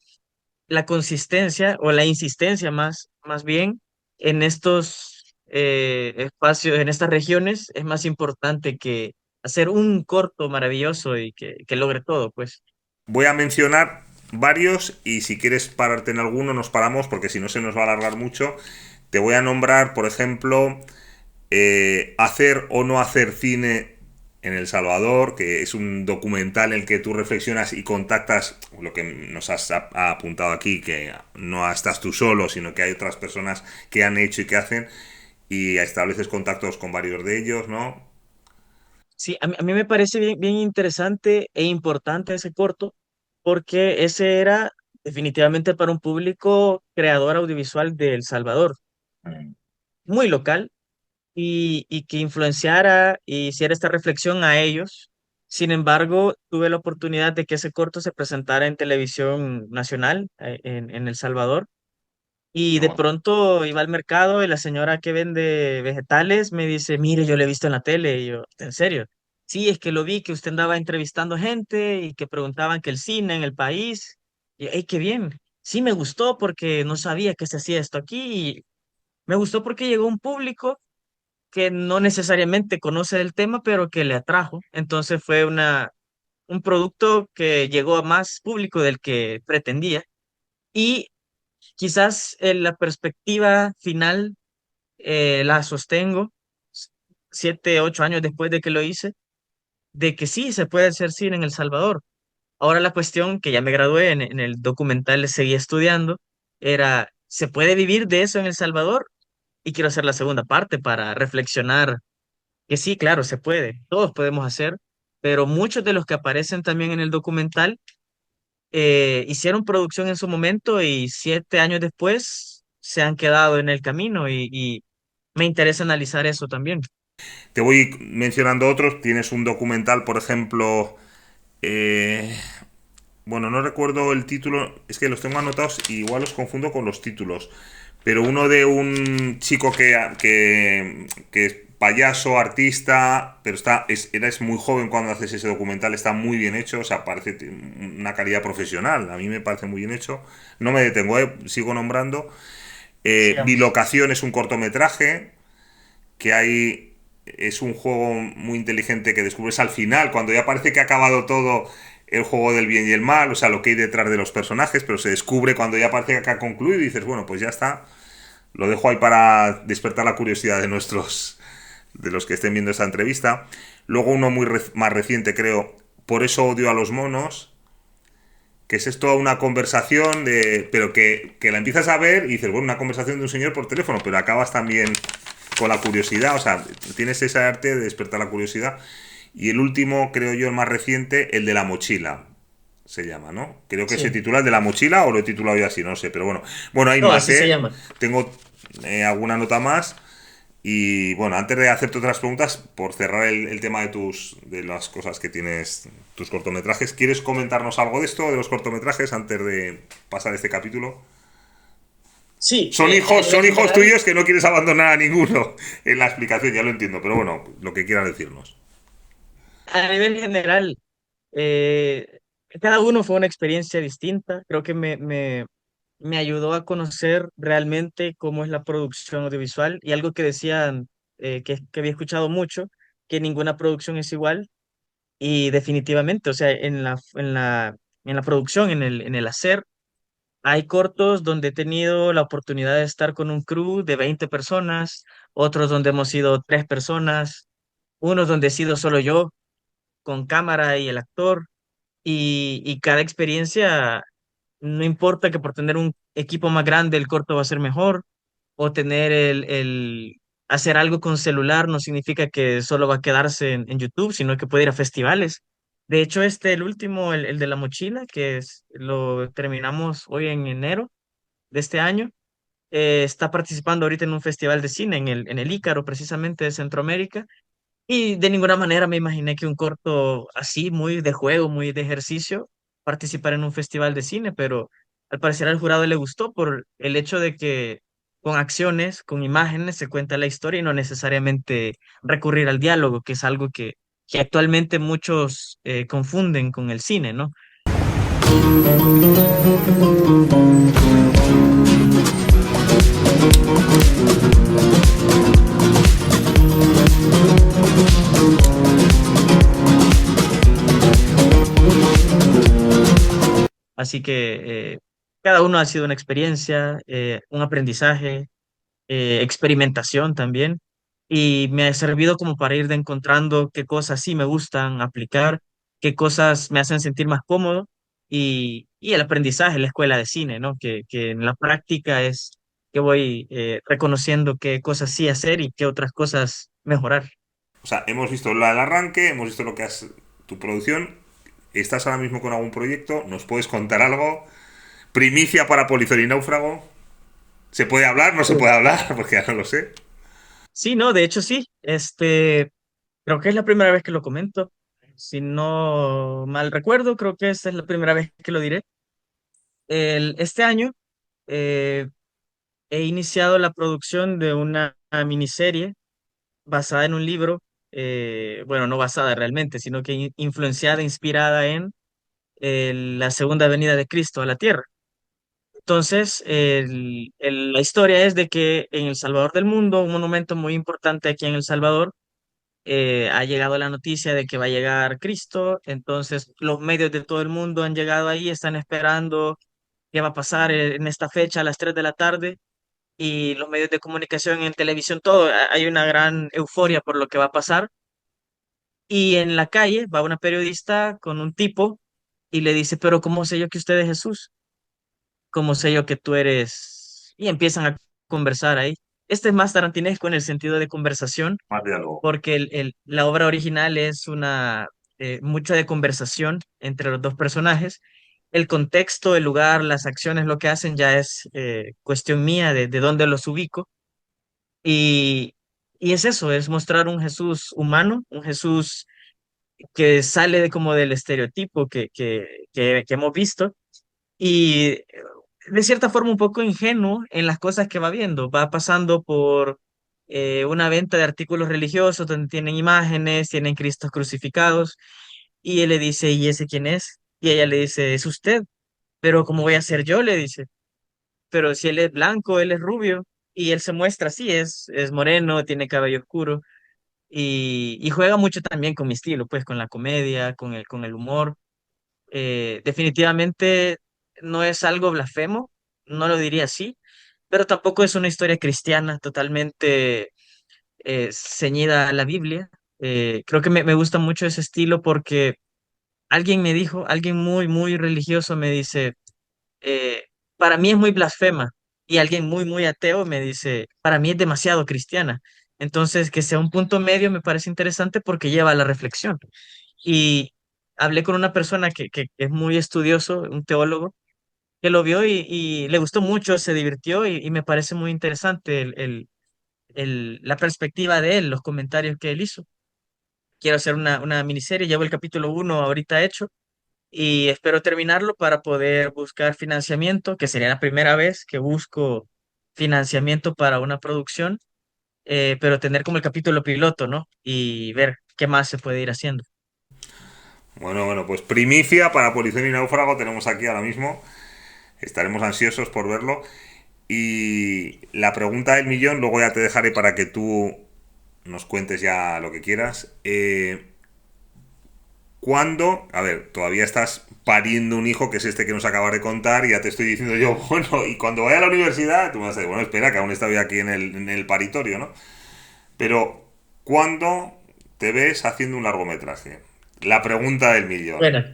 la consistencia o la insistencia más bien en estos espacios, en estas regiones, es más importante que hacer un corto maravilloso y que logre todo, pues. Voy a mencionar varios y si quieres pararte en alguno nos paramos porque si no se nos va a alargar mucho. Te voy a nombrar, por ejemplo, hacer o no hacer cine en El Salvador, que es un documental en el que tú reflexionas y contactas lo que nos has apuntado aquí, que no estás tú solo, sino que hay otras personas que han hecho y que hacen, y estableces contactos con varios de ellos, ¿no? Sí, a mí me parece bien interesante e importante ese corto, porque ese era definitivamente para un público creador audiovisual de El Salvador, muy local, y que influenciara y hiciera esta reflexión a ellos. Sin embargo, tuve la oportunidad de que ese corto se presentara en televisión nacional en El Salvador. Y de pronto iba al mercado y la señora que vende vegetales me dice, mire, yo lo he visto en la tele. Y yo, ¿en serio? Sí, es que lo vi que usted andaba entrevistando gente y que preguntaban que el cine en el país. Y, ¡ay, qué bien! Sí, me gustó porque no sabía que se hacía esto aquí. Y me gustó porque llegó un público que no necesariamente conoce del tema, pero que le atrajo. Entonces fue un producto que llegó a más público del que pretendía. Y quizás la perspectiva final la sostengo 7, 8 años después de que lo hice, de que sí se puede hacer cine en El Salvador. Ahora la cuestión, que ya me gradué en el documental, seguí estudiando, era, ¿se puede vivir de eso en El Salvador? Y quiero hacer la segunda parte para reflexionar que sí, claro, se puede, todos podemos hacer, pero muchos de los que aparecen también en el documental hicieron producción en su momento y 7 años después se han quedado en el camino y me interesa analizar eso también. Te voy mencionando otros. Tienes un documental, por ejemplo, eh, bueno, no recuerdo el título, es que los tengo anotados y igual los confundo con los títulos. Pero uno de un chico que es payaso, artista, pero eres muy joven cuando haces ese documental, está muy bien hecho, o sea, parece una calidad profesional, a mí me parece muy bien hecho. No me detengo, sigo nombrando. Sigamos. Bilocación es un cortometraje que hay, es un juego muy inteligente que descubres al final, cuando ya parece que ha acabado todo el juego del bien y el mal, o sea, lo que hay detrás de los personajes, pero se descubre cuando ya parece que ha concluido y dices, bueno, pues ya está. Lo dejo ahí para despertar la curiosidad de los que estén viendo esta entrevista. Luego uno más reciente, creo, Por eso odio a los monos, que es esto una conversación pero que la empiezas a ver y dices, bueno, una conversación de un señor por teléfono, pero acabas también con la curiosidad, o sea, tienes ese arte de despertar la curiosidad. Y el último, creo yo, el más reciente, el de la mochila, se llama, ¿no? Creo que se Sí, titula el de la mochila o lo he titulado yo así, no sé, pero bueno. Bueno, hay no, más, así se ¿eh? llama. Tengo alguna nota más. Y bueno, antes de hacerte otras preguntas, por cerrar el tema de las cosas que tienes, tus cortometrajes, ¿quieres comentarnos algo de esto, de los cortometrajes, antes de pasar este capítulo? Sí, Son hijos mencionar, tuyos que no quieres abandonar a ninguno en la explicación, ya lo entiendo, pero bueno, lo que quieras decirnos. A nivel general, eh, cada uno fue una experiencia distinta. Creo que me ayudó a conocer realmente cómo es la producción audiovisual y algo que decían, que había escuchado mucho, que ninguna producción es igual. Y definitivamente, o sea, en la producción, en el hacer, hay cortos donde he tenido la oportunidad de estar con un crew de 20 personas, otros donde hemos sido 3 personas, unos donde he sido solo yo, con cámara y el actor, y cada experiencia, no importa que por tener un equipo más grande el corto va a ser mejor, o tener hacer algo con celular no significa que solo va a quedarse en YouTube, sino que puede ir a festivales. De hecho, el último, el de la mochila, lo terminamos hoy en enero de este año, está participando ahorita en un festival de cine en el Ícaro, precisamente de Centroamérica. Y de ninguna manera me imaginé que un corto así, muy de juego, muy de ejercicio, participar en un festival de cine, pero al parecer al jurado le gustó por el hecho de que con acciones, con imágenes se cuenta la historia y no necesariamente recurrir al diálogo, que es algo que actualmente muchos confunden con el cine, ¿no? Así que cada uno ha sido una experiencia, un aprendizaje, experimentación también, y me ha servido como para ir de encontrando qué cosas sí me gustan aplicar, qué cosas me hacen sentir más cómodo, y el aprendizaje, la escuela de cine, ¿no? Que en la práctica es que voy reconociendo qué cosas sí hacer y qué otras cosas mejorar. O sea, hemos visto el arranque, hemos visto lo que has, tu producción. ¿Estás ahora mismo con algún proyecto? ¿Nos puedes contar algo? Primicia para Polizón y Náufrago. ¿Se puede hablar? ¿No se puede hablar? Porque ya no lo sé. Sí, no, de hecho sí, creo que es la primera vez que lo comento. Si no mal recuerdo, creo que esta es la primera vez que lo diré. Este año eh, he iniciado la producción de una miniserie basada en un libro, bueno, no basada realmente, sino que influenciada, inspirada en la segunda venida de Cristo a la tierra. Entonces, la historia es de que en El Salvador del Mundo, un monumento muy importante aquí en El Salvador, ha llegado la noticia de que va a llegar Cristo, entonces los medios de todo el mundo han llegado ahí, están esperando qué va a pasar en esta fecha a las 3 de la tarde, y los medios de comunicación en televisión, todo, hay una gran euforia por lo que va a pasar, y en la calle va una periodista con un tipo y le dice, pero ¿cómo sé yo que usted es Jesús? ¿Cómo sé yo que tú eres? Y empiezan a conversar ahí. Este es más tarantinesco en el sentido de conversación, Más diálogo. porque la obra original es mucha de conversación entre los dos personajes. El contexto, el lugar, las acciones, lo que hacen ya es cuestión mía de dónde los ubico. Y, y es eso, es mostrar un Jesús humano, un Jesús que sale de como del estereotipo que hemos visto, y de cierta forma un poco ingenuo en las cosas que va viendo. Va pasando por una venta de artículos religiosos donde tienen imágenes, tienen Cristos crucificados, y él le dice, ¿y ese quién es? Y ella le dice, es usted, pero ¿cómo voy a ser yo? Le dice, pero si él es blanco, él es rubio, y él se muestra así, es moreno, tiene cabello oscuro, y juega mucho también con mi estilo, pues con la comedia, con el humor. Definitivamente no es algo blasfemo, no lo diría así, pero tampoco es una historia cristiana totalmente ceñida a la Biblia. Creo que me gusta mucho ese estilo porque alguien me dijo, alguien muy, muy religioso me dice, eh, para mí es muy blasfema, y alguien muy, muy ateo me dice, para mí es demasiado cristiana. Entonces, que sea un punto medio me parece interesante porque lleva a la reflexión. Y hablé con una persona que es muy estudioso, un teólogo, que lo vio y le gustó mucho, se divirtió, y me parece muy interesante la perspectiva de él, los comentarios que él hizo. Quiero hacer una miniserie, llevo el capítulo 1 ahorita hecho y espero terminarlo para poder buscar financiamiento, que sería la primera vez que busco financiamiento para una producción, pero tener como el capítulo piloto, ¿no? Y ver qué más se puede ir haciendo. Bueno, pues primicia para Polición y Náufrago tenemos aquí ahora mismo. Estaremos ansiosos por verlo. Y la pregunta del millón, luego ya te dejaré para que tú nos cuentes ya lo que quieras. ¿Cuándo? A ver, todavía estás pariendo un hijo que es este que nos acabas de contar y ya te estoy diciendo yo, bueno, y cuando vaya a la universidad, tú me vas a decir, bueno, espera, que aún estoy aquí en el paritorio, ¿no? Pero, ¿cuándo te ves haciendo un largometraje? La pregunta del millón. Bueno,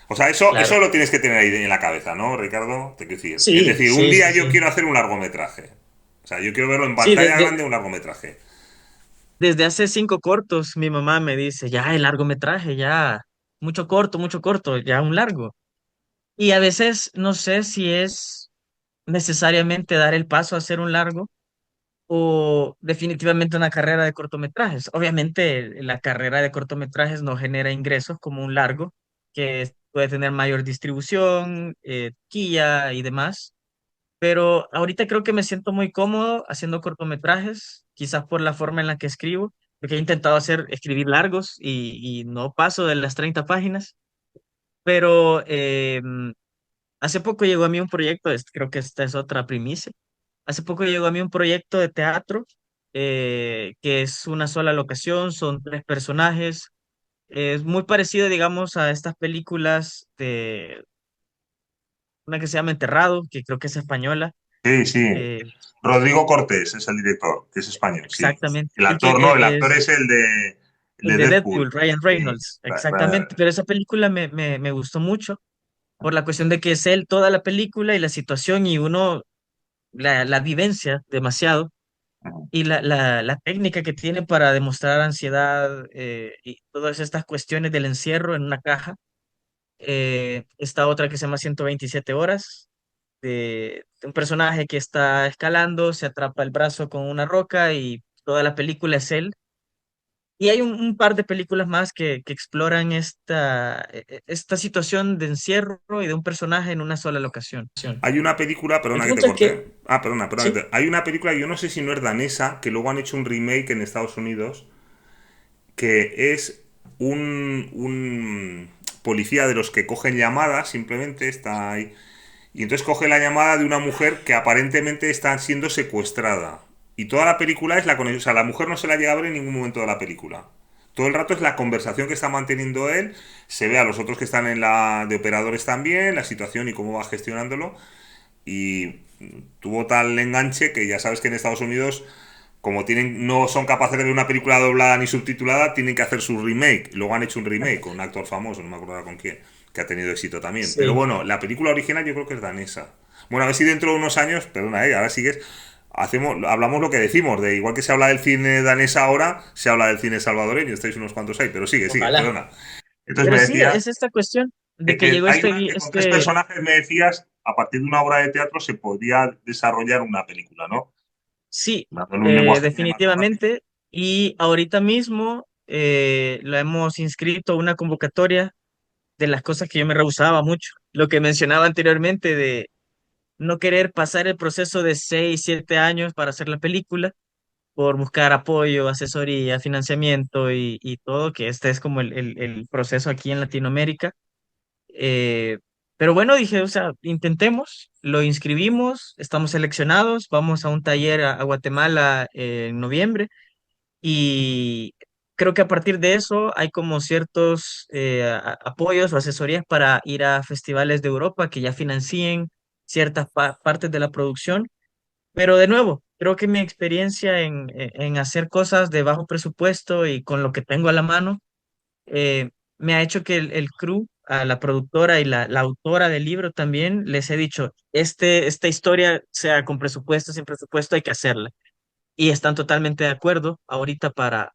O sea, eso claro. lo tienes que tener ahí en la cabeza, ¿no, Ricardo? Te quiero decir. Es Sí, decir, un sí, día sí, yo sí. quiero hacer un largometraje. O sea, yo quiero verlo en Sí, pantalla grande, un largometraje. desde hace 5 cortos mi mamá me dice, ya el largometraje, ya, mucho corto, ya un largo. Y a veces no sé si es necesariamente dar el paso a hacer un largo o definitivamente una carrera de cortometrajes. Obviamente la carrera de cortometrajes no genera ingresos como un largo, que puede tener mayor distribución, taquilla y demás. Pero ahorita creo que me siento muy cómodo haciendo cortometrajes, quizás por la forma en la que escribo, porque he intentado escribir largos y no paso de las 30 páginas. Pero hace poco llegó a mí un proyecto, creo que esta es otra primicia. Hace poco llegó a mí un proyecto de teatro que es una sola locación, son 3 personajes. Es muy parecido, digamos, a estas películas de una que se llama Enterrado, que creo que es española. Sí, sí. eh, Rodrigo Cortés es el director, que es español, sí. exactamente. El Y que actor no, el actor es es el el de de Deadpool. Deadpool, Ryan Sí. Reynolds, exactamente. Pero esa película me gustó mucho por la cuestión de que es él toda la película y la situación y uno la vivencia demasiado. Y la técnica que tiene para demostrar ansiedad y todas estas cuestiones del encierro en una caja. Esta otra que se llama 127 horas, de un personaje que está escalando, se atrapa el brazo con una roca y toda la película es él. Y hay un par de películas más que exploran esta situación de encierro y de un personaje en una sola locación. Hay una película, El perdona que te punto es que, corté. Ah, perdona. sí, Hay una película, yo no sé si no es danesa, que luego han hecho un remake en Estados Unidos, que es un policía de los que cogen llamadas, simplemente está ahí. Y entonces coge la llamada de una mujer que aparentemente está siendo secuestrada. Y toda la película es la conexión. O sea, la mujer no se la llega a ver en ningún momento de la película. Todo el rato es la conversación que está manteniendo él. Se ve a los otros que están en la de operadores también, la situación y cómo va gestionándolo. Y tuvo tal enganche que ya sabes que en Estados Unidos, como tienen, no son capaces de ver una película doblada ni subtitulada, tienen que hacer su remake. Luego han hecho un remake con un actor famoso, no me acuerdo ahora con quién, que ha tenido éxito también. Pero sí. bueno, la película original yo creo que es danesa. Bueno, a ver si dentro de unos años, perdona, ahora sigues, hablamos lo que decimos, de igual que se habla del cine danés ahora, se habla del cine salvadoreño, estáis unos cuantos ahí, pero sigue, Ojalá. perdona. Entonces Pero me sí, decías es esta cuestión de que que llegó hay una que con tres este. personajes me decías, a partir de una obra de teatro se podría desarrollar una película, ¿no? Sí, Dándole un lenguaje cinematográfico. definitivamente. Y ahorita mismo la hemos inscrito a una convocatoria de las cosas que yo me rehusaba mucho. Lo que mencionaba anteriormente de no querer pasar el proceso de 6, 7 años para hacer la película, por buscar apoyo, asesoría, financiamiento y todo, que este es como el proceso aquí en Latinoamérica. Eh, pero bueno, dije, o sea, intentemos, lo inscribimos, estamos seleccionados, vamos a un taller a Guatemala en noviembre y creo que a partir de eso hay como ciertos apoyos o asesorías para ir a festivales de Europa que ya financien ciertas partes de la producción. Pero de nuevo, creo que mi experiencia en hacer cosas de bajo presupuesto y con lo que tengo a la mano me ha hecho que el crew, a la productora y la autora del libro también, les he dicho, esta historia, sea con presupuesto, sin presupuesto, hay que hacerla. Y están totalmente de acuerdo ahorita para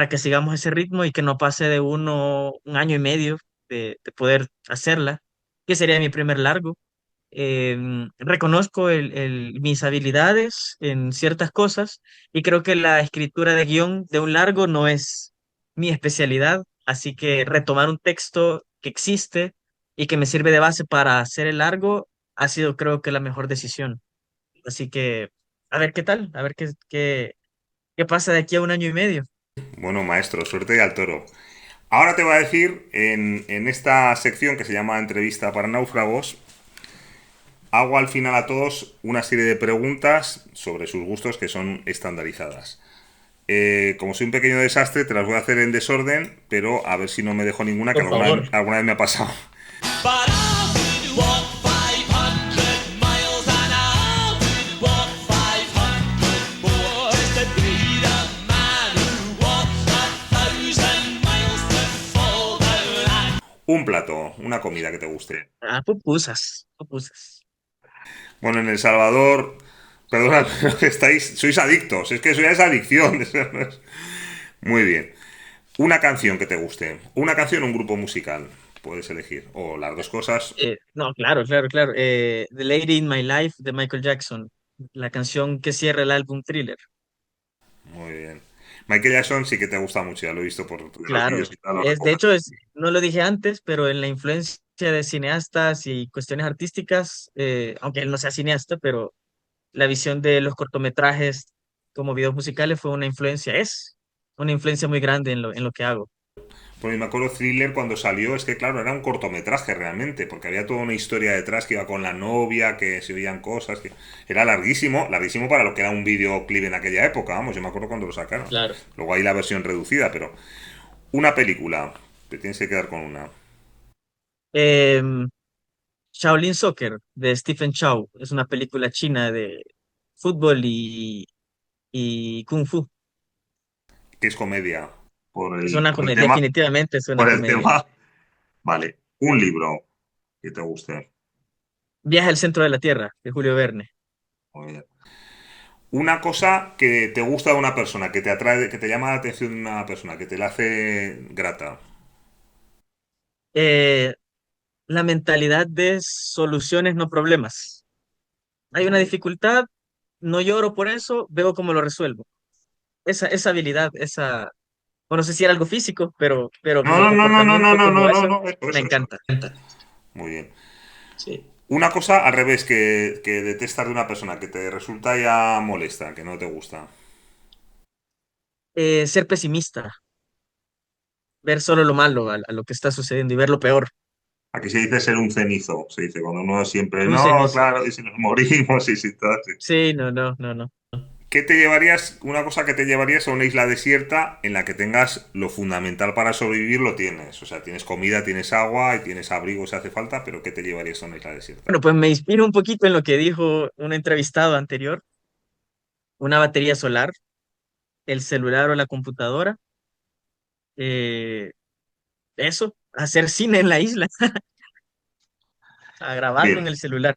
que sigamos ese ritmo y que no pase de un año y medio de poder hacerla, que sería mi primer largo. Reconozco mis habilidades en ciertas cosas y creo que la escritura de guión de un largo no es mi especialidad, así que retomar un texto que existe y que me sirve de base para hacer el largo ha sido creo que la mejor decisión. Así que a ver qué tal, a ver qué pasa de aquí a un año y medio. Bueno, maestro, suerte y al toro. Ahora te voy a decir, en esta sección que se llama Entrevista para náufragos, hago al final a todos una serie de preguntas sobre sus gustos que son estandarizadas. Como soy un pequeño desastre, te las voy a hacer en desorden, pero a ver si no me dejo ninguna, que Por favor. alguna vez me ha pasado. But I would walk 500 miles and I would walk 500 more just to be the man who walks 1,000 miles to fall down. Un plato, una comida que te guste. Ah, pupusas, pupusas. Bueno, en El Salvador, perdona, pero sois adictos, es que eso ya es adicción. Eso no es- Muy bien. Una canción que te guste. Una canción o un grupo musical. Puedes elegir. O las dos cosas. No, claro, claro, claro. The Lady in My Life de Michael Jackson, la canción que cierra el álbum Thriller. Muy bien. Michael Jackson sí que te gusta mucho, ya lo he visto por los Claro, vídeos y tal, lo de recoges. hecho, no lo dije antes, pero en la influencia de cineastas y cuestiones artísticas, aunque él no sea cineasta, pero la visión de los cortometrajes como videos musicales fue es una influencia muy grande en lo que hago. Pues me acuerdo Thriller cuando salió, es que claro, era un cortometraje realmente, porque había toda una historia detrás que iba con la novia, que se oían cosas, que era larguísimo, larguísimo para lo que era un videoclip en aquella época, vamos, yo me acuerdo cuando lo sacaron. Claro. Luego hay la versión reducida, pero una película, te tienes que quedar con una. Em, Shaolin Soccer de Stephen Chow es una película china de fútbol y kung fu. Que es comedia, Es una por el comedia, tema, definitivamente es una por el comedia. tema. Vale, un libro que te guste. Viaje al centro de la Tierra de Julio Verne. Muy bien. Una cosa que te gusta de una persona, que te atrae, que te llama la atención de una persona, que te la hace grata. Eh, la mentalidad de soluciones, no problemas. Hay una Muy bien. dificultad, no lloro por eso, veo cómo lo resuelvo. Esa habilidad, bueno, no sé si era algo físico, pero No, como no, no, no, no, no, comportamiento, no, como no, no, eso, no, eso, me eso, eso. encanta. Muy bien. Sí. Una cosa al revés que detestas de una persona, que te resulta ya molesta, que no te gusta. Ser pesimista, ver solo lo malo a lo que está sucediendo y ver lo peor. Aquí se dice ser un cenizo, se dice cuando uno siempre, Un no, cenizo. claro, y si nos morimos y si tal. Sí. Sí, no, no, no, no. ¿Qué te llevarías, una cosa que te llevarías a una isla desierta en la que tengas lo fundamental para sobrevivir, lo tienes? O sea, tienes comida, tienes agua y tienes abrigo si hace falta, pero ¿qué te llevarías a una isla desierta? Bueno, pues me inspiro un poquito en lo que dijo un entrevistado anterior, una batería solar, el celular o la computadora, eh, eso, hacer cine en la isla, a grabarlo en Bien. el celular.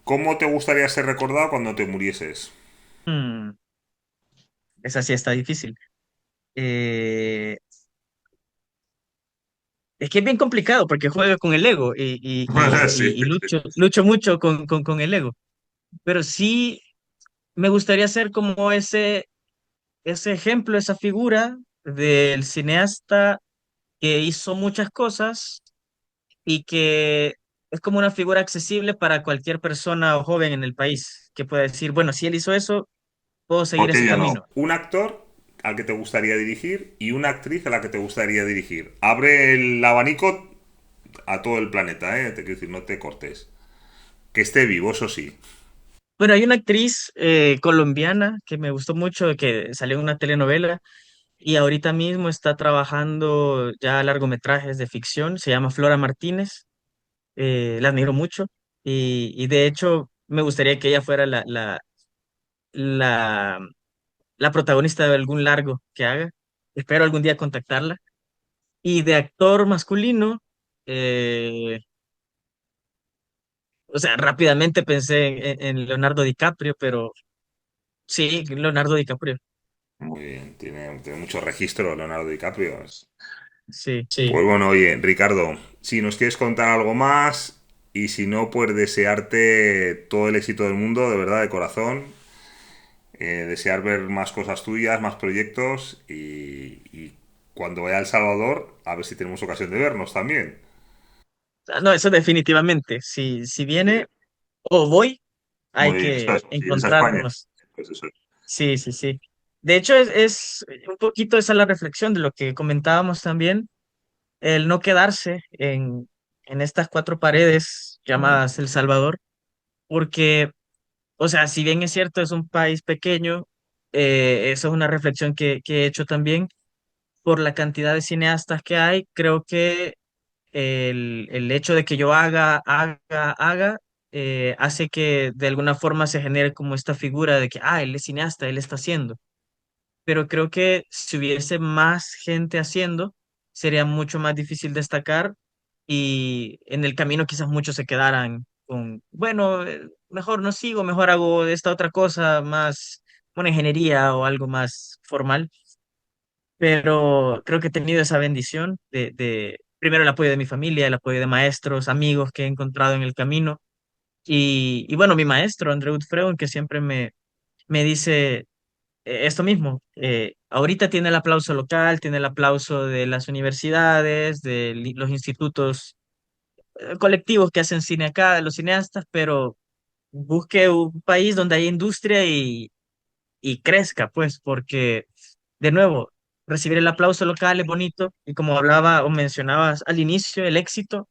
¿Cómo te gustaría ser recordado cuando te murieses? Hmm, esa sí está difícil. Eh, es que es bien complicado porque juego con el ego Sí, y lucho mucho con el ego. Pero sí me gustaría ser como ese ejemplo, esa figura del cineasta que hizo muchas cosas y que es como una figura accesible para cualquier persona o joven en el país que pueda decir, bueno, si él hizo eso, puedo seguir ¿Por qué ese yo no? camino. Un actor al que te gustaría dirigir y una actriz a la que te gustaría dirigir. Abre el abanico a todo el planeta, ¿eh? Te quiero decir, no te cortes. Que esté vivo, eso sí. Bueno, hay una actriz colombiana que me gustó mucho, que salió en una telenovela y ahorita mismo está trabajando ya largometrajes de ficción, se llama Flora Martínez, la admiro mucho y de hecho me gustaría que ella fuera la, la protagonista de algún largo que haga. Espero algún día contactarla. Y de actor masculino, eh, o sea, rápidamente pensé en Leonardo DiCaprio, pero sí, Leonardo DiCaprio. Muy bien, tiene mucho registro Leonardo DiCaprio. Sí. Pues bueno, oye, Ricardo, si nos quieres contar algo más y si no, pues desearte todo el éxito del mundo, de verdad, de corazón. Desear ver más cosas tuyas, más proyectos y cuando vaya a El Salvador, a ver si tenemos ocasión de vernos también. Ah, no, eso definitivamente. Si viene o voy, hay Muy bien, eso que es, si vienes a España, encontrarnos. pues eso es. Sí, sí, sí. De hecho, es un poquito esa la reflexión de lo que comentábamos también. el no quedarse en estas cuatro paredes llamadas El Salvador, porque, o sea, si bien es cierto, es un país pequeño, eso es una reflexión que he hecho también por la cantidad de cineastas que hay. Creo que el hecho de que yo haga, hace que de alguna forma se genere como esta figura de que, él es cineasta, él está haciendo. Pero creo que si hubiese más gente haciendo, sería mucho más difícil destacar y en el camino quizás muchos se quedaran con, bueno, mejor no sigo, mejor hago esta otra cosa más, una ingeniería o algo más formal. Pero creo que he tenido esa bendición de primero el apoyo de mi familia, el apoyo de maestros, amigos que he encontrado en el camino y bueno, mi maestro, Andreu Freun, que siempre me dice esto mismo. Ahorita tiene el aplauso local, tiene el aplauso de las universidades, de los institutos colectivos que hacen cine acá, de los cineastas, pero busque un país donde haya industria y crezca, pues, porque, de nuevo, recibir el aplauso local es bonito y como hablaba o mencionabas al inicio, el éxito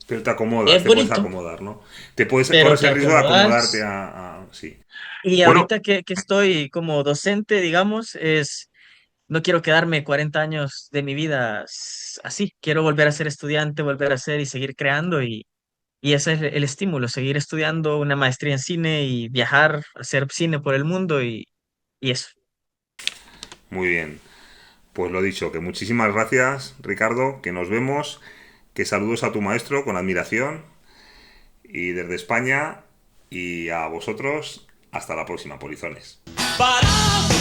Pero te acomodas, es te puedes bonito, acomodar, ¿no? Te puedes, pero corres te el riesgo de acomodarte acomodas. sí. Y Bueno, ahorita que estoy como docente, digamos, no quiero quedarme 40 años de mi vida así. Quiero volver a ser estudiante, volver a ser y seguir creando y ese es el estímulo, seguir estudiando una maestría en cine y viajar, hacer cine por el mundo y eso. muy bien. Pues lo dicho, que muchísimas gracias, Ricardo, que nos vemos, que saludos a tu maestro con admiración y desde España y a vosotros, hasta la próxima, polizones. But